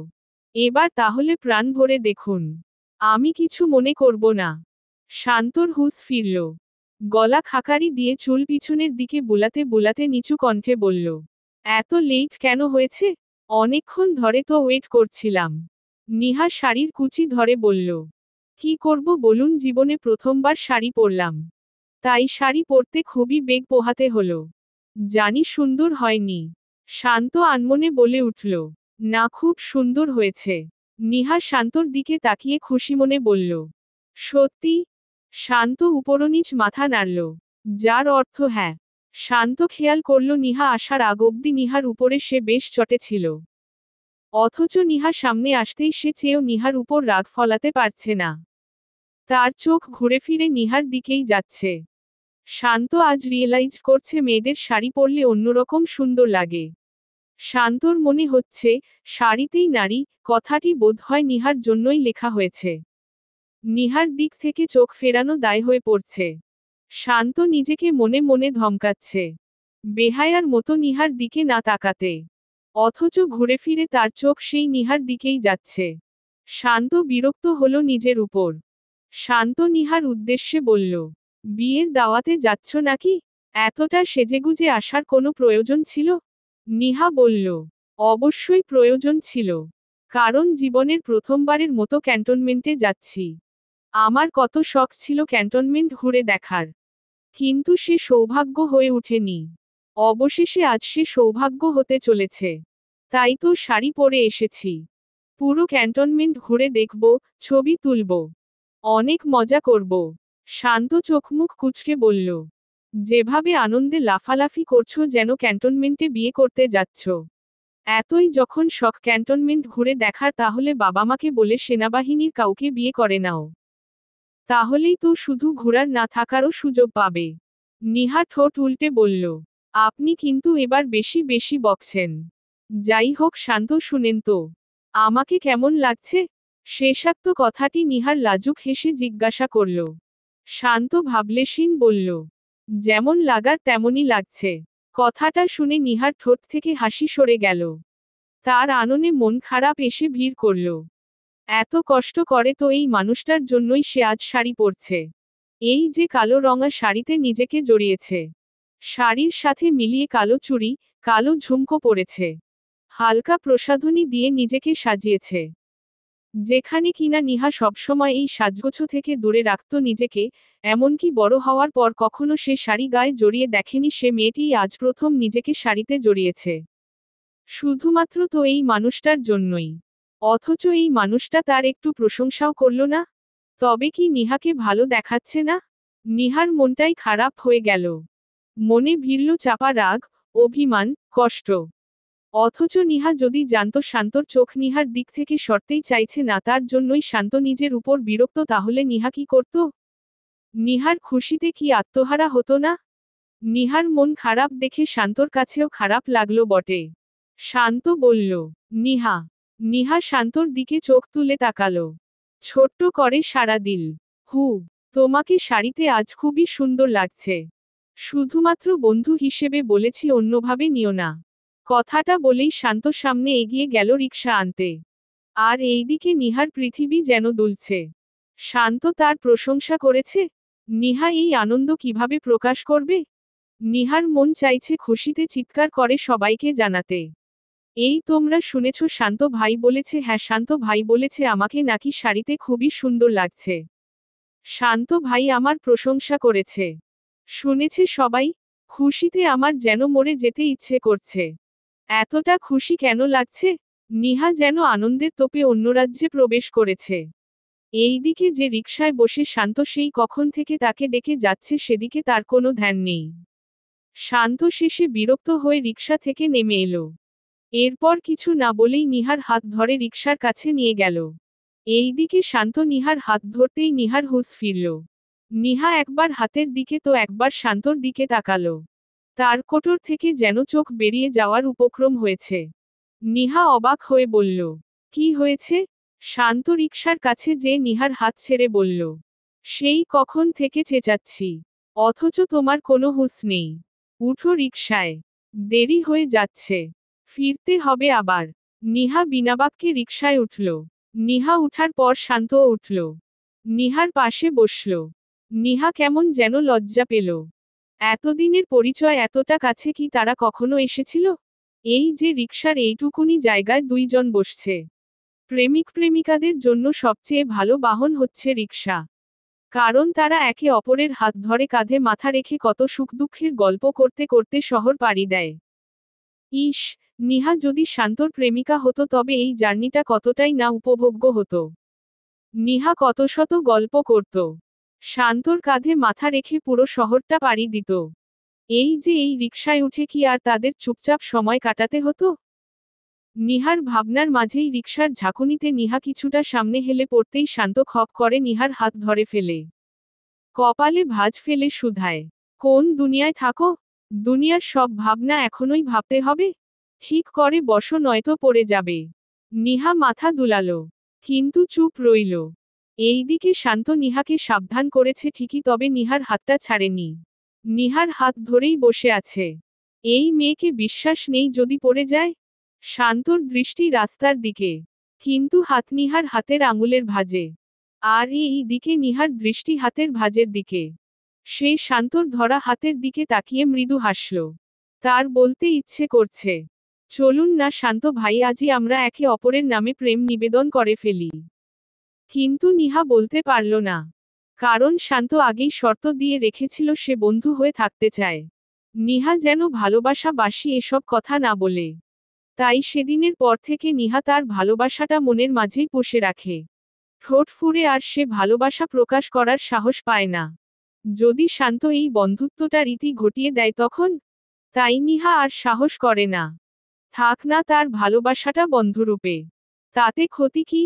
এবার তাহলে প্রাণ ভরে দেখুন, আমি কিছু মনে করব না। শান্তর হুঁশ ফিরল। গলা খাকারি দিয়ে চুল পিছনের দিকে বুলাতে বুলাতে নিচু কণ্ঠে বলল, এত লেট কেন হয়েছে? অনেকক্ষণ ধরে তো ওয়েট করছিলাম। নিহা শাড়ির কুচি ধরে বলল, কি করব বলুন, জীবনে প্রথমবার শাড়ি পরলাম, তাই শাড়ি পরতে খুবই বেগ পোহাতে হলো। জানি সুন্দর হয়নি। শান্ত আনমনে বলে উঠল, না, খুব সুন্দর হয়েছে। নিহা শান্তর দিকে তাকিয়ে খুশি মনে বলল, সত্যি? শান্ত উপরনিচ মাথা নাড়ল, যার অর্থ হ্যাঁ। শান্ত খেয়াল করল নিহা আসার আগ অব্দি নিহার উপরে সে বেশ চটে ছিল। অথচ নিহা সামনে আসতেই সে চেয়েও নিহার উপর রাগ ফলাতে পারছে না। তার চোখ ঘুরে ফিরে নিহার দিকেই যাচ্ছে। শান্ত আজ রিয়েলাইজ করছে মেয়েদের শাড়ি পরলে অন্যরকম সুন্দর লাগে। শান্তর মনে হচ্ছে, শাড়িতেই নারী কথাটি বোধহয় নিহার জন্যই লেখা হয়েছে। নিহার দিক থেকে চোখ ফেরানো দায় হয়ে পড়ছে। শান্ত নিজেকে মনে মনে ধমকাচ্ছে, বেহায়ার মতো নিহার দিকে না তাকাতে। অথচ ঘুরে ফিরে তার চোখ সেই নিহার দিকেই যাচ্ছে। শান্ত বিরক্ত হলো নিজের উপর। শান্ত নিহার উদ্দেশ্যে বলল, বিয়ের দাওয়াতে যাচ্ছ নাকি? এতটা সেজেগুজে আসার কোনো প্রয়োজন ছিল? নিহা বলল, অবশ্যই প্রয়োজন ছিল। কারণ জীবনের প্রথমবারের মতো ক্যান্টনমেন্টে যাচ্ছি। আমার কত শখ ছিল ক্যান্টনমেন্ট ঘুরে দেখার, কিন্তু সে সৌভাগ্য হয়ে ওঠেনি। অবশেষে আজ সে সৌভাগ্য হতে চলেছে। তাই তো শাড়ি পরে এসেছি। পুরো ক্যান্টনমেন্ট ঘুরে দেখব, ছবি তুলব, অনেক মজা করব। শান্ত চোখমুখ কুঁচকে বলল, যেভাবে আনন্দে লাফালাফি করছো যেন ক্যান্টনমেন্টে বিয়ে করতে যাচ্ছ। এতই যখন শখ ক্যান্টনমেন্ট ঘুরে দেখার, তাহলে বাবা মাকে বলে সেনাবাহিনীর কাউকে বিয়ে করে নাও। তাহলেই তো শুধু ঘোরার না থাকারও সুযোগ পাবে। নিহা ঠোঁট উল্টে বলল, আপনি কিন্তু এবার বেশি বেশি বকছেন। যাই হোক শান্ত, শুনেন তো, আমাকে কেমন লাগছে? শেষাক্ত কথাটি নিহার লাজুক হেসে জিজ্ঞাসা করল। শান্ত ভাবলেশীন বলল, যেমন লাগার তেমনই লাগছে। কথাটা শুনে নিহার ঠোঁট থেকে হাসি সরে গেল। তার আননে মন খারাপ এসে ভিড় করল। এত কষ্ট করে তো এই মানুষটার জন্যই সে আজ শাড়ি পরছে। এই যে কালো রঙা শাড়িতে নিজেকে জড়িয়েছে, শাড়ির সাথে মিলিয়ে কালো চুড়ি, কালো ঝুমকো পরেছে, হালকা প্রসাধনী দিয়ে নিজেকে সাজিয়েছে। যেখানে কিনা নিহা সবসময় এই সাজগোছো থেকে দূরে রাখত নিজেকে, এমনকি বড় হওয়ার পর কখনো সে শাড়ি গায়ে জড়িয়ে দেখেনি, সে মেয়েটিই আজ প্রথম নিজেকে শাড়িতে জড়িয়েছে। শুধুমাত্র তো এই মানুষটার জন্যই। অথচ এই মানুষটা তার একটু প্রশংসাও করল না। তবে কি নিহাকে ভালো দেখাচ্ছে না? নিহার মনটাই খারাপ হয়ে গেল। মনে ভিড়ল চাপা রাগ, অভিমান, কষ্ট। অথচ নিহা যদি জানত শান্তর চোখ নিহার দিক থেকে সরতেই চাইছে না, তার জন্যই শান্ত নিজের উপর বিরক্ত, তাহলে নিহা কি করত? নিহার খুশিতে কি আত্মহারা হতো না? নিহার মন খারাপ দেখে শান্তর কাছেও খারাপ লাগলো বটে। শান্ত বলল, নিহা। নিহা শান্তর দিকে চোখ তুলে তাকালো, ছোট্ট করে সাড়া দিল, হু, তোমাকে শাড়িতে আজ খুবই সুন্দর লাগছে। শুধুমাত্র বন্ধু হিসেবে বলেছি, অন্যভাবে নিও না। কথাটা বলেই শান্ত সামনে এগিয়ে গেল রিকশা আনতে। আর এইদিকে নিহার পৃথিবী যেন দুলছে। শান্ত তার প্রশংসা করেছে। নিহা এই আনন্দ কিভাবে প্রকাশ করবে? নিহার মন চাইছে খুশিতে চিৎকার করে সবাইকে জানাতে। এই তোমরা শুনেছ শান্ত ভাই বলেছে? হ্যাঁ, শান্ত ভাই বলেছে আমাকে নাকি শাড়িতে খুবই সুন্দর লাগছে। শান্ত ভাই আমার প্রশংসা করেছে। শুনেছে সবাই? খুশিতে আমার যেন মরে যেতে ইচ্ছে করছে। এতটা খুশি কেন লাগছে? নিহা যেন আনন্দের তোপে অন্য রাজ্যে প্রবেশ করেছে। এইদিকে যে রিকশায় বসে শান্ত সেই কখন থেকে তাকে ডেকে যাচ্ছে সেদিকে তার কোনো ধ্যান নেই। শান্ত শেষে বিরক্ত হয়ে রিকশা থেকে নেমে এলো। এরপর কিছু না বলেই নিহার হাত ধরে রিকশার কাছে নিয়ে গেল। এইদিকে শান্ত নিহার হাত ধরতেই নিহার হুঁশ ফিরল। নিহা একবার হাতের দিকে তো একবার শান্তর দিকে তাকালো। তার কোটর থেকে যেন চোখ বেরিয়ে যাওয়ার উপক্রম হয়েছে। নিহা অবাক হয়ে বলল, কি হয়েছে? শান্ত রিকশার কাছে যেয়ে নিহার হাত ছেড়ে বলল, সেই কখন থেকে চেঁচাচ্ছি, অথচ তোমার কোনো হুঁশ নেই। উঠো রিকশায়, দেরি হয়ে যাচ্ছে, ফিরতে হবে আবার। নিহা বিনাবাক্যে রিকশায় উঠল। নিহা উঠার পর শান্তও উঠল। নিহার পাশে বসল। নিহা কেমন যেন লজ্জা পেল। এতদিনের পরিচয় এতটা কাছে কি তারা কখনো এসেছিল? এই যে রিকশার এইটুকুনি জায়গায় দুইজন বসছে। প্রেমিক প্রেমিকাদের জন্য সবচেয়ে ভালো বাহন হচ্ছে রিকশা। কারণ তারা একে অপরের হাত ধরে কাঁধে মাথা রেখে কত সুখ দুঃখের গল্প করতে করতে শহর পাড়ি দেয়। ইস, নিহা যদি শান্তর প্রেমিকা হতো তবে এই জার্নিটা কতটাই না উপভোগ্য হতো। নিহা কত শত গল্প করত। শান্তর কাঁধে মাথা রেখে পুরো শহরটা পাড়ি দিত। এই যে এই রিকশায় উঠে কি আর তাদের চুপচাপ সময় কাটাতে হতো? নিহার ভাবনার মাঝেই রিকশার ঝাঁকুনিতে নিহা কিছুটা সামনে হেলে পড়তেই শান্ত খপ করে নিহার হাত ধরে ফেলে। কপালে ভাঁজ ফেলে শুধায়, কোন দুনিয়ায় থাকো? দুনিয়ার সব ভাবনা এখনোই ভাবতে হবে? ঠিক করে বসো নয়তো পড়ে যাবে। নিহা মাথা দুলালো, কিন্তু চুপ রইল। এইদিকে শান্ত নিহাকে সাবধান করেছে ঠিকই, তবে নিহার হাতটা ছাড়েনি। নিহার হাত ধরেই বসে আছে। এই মেয়েকে বিশ্বাস নেই যদি পড়ে যায়। শান্তর দৃষ্টি রাস্তার দিকে, কিন্তু হাত নিহার হাতের আঙুলের ভাঁজে। আর এই দিকে নিহার দৃষ্টি হাতের ভাঁজের দিকে। সে শান্তর ধরা হাতের দিকে তাকিয়ে মৃদু হাসল। তার বলতে ইচ্ছে করছে, চলুন না শান্ত ভাই, আজই আমরা একে অপরের নামে প্রেম নিবেদন করে ফেলি। কিন্তু নিহা বলতে পারল না। কারণ শান্ত আগেই শর্ত দিয়ে রেখেছিল সে বন্ধু হয়ে থাকতে চায়। নিহা যেন ভালোবাসা বাসি এসব কথা না বলে। তাই সেদিনের পর থেকে নিহা তার ভালোবাসাটা মনের মাঝেই পুষে রাখে। ঠোঁট ফুঁড়ে আর সে ভালোবাসা প্রকাশ করার সাহস পায় না। যদি শান্ত এই বন্ধুত্বটা রীতি ঘটিয়ে দেয় তখন? তাই নিহা আর সাহস করে না। থাক না তার ভালোবাসাটা বন্ধুরূপে। তাতে ক্ষতি কি?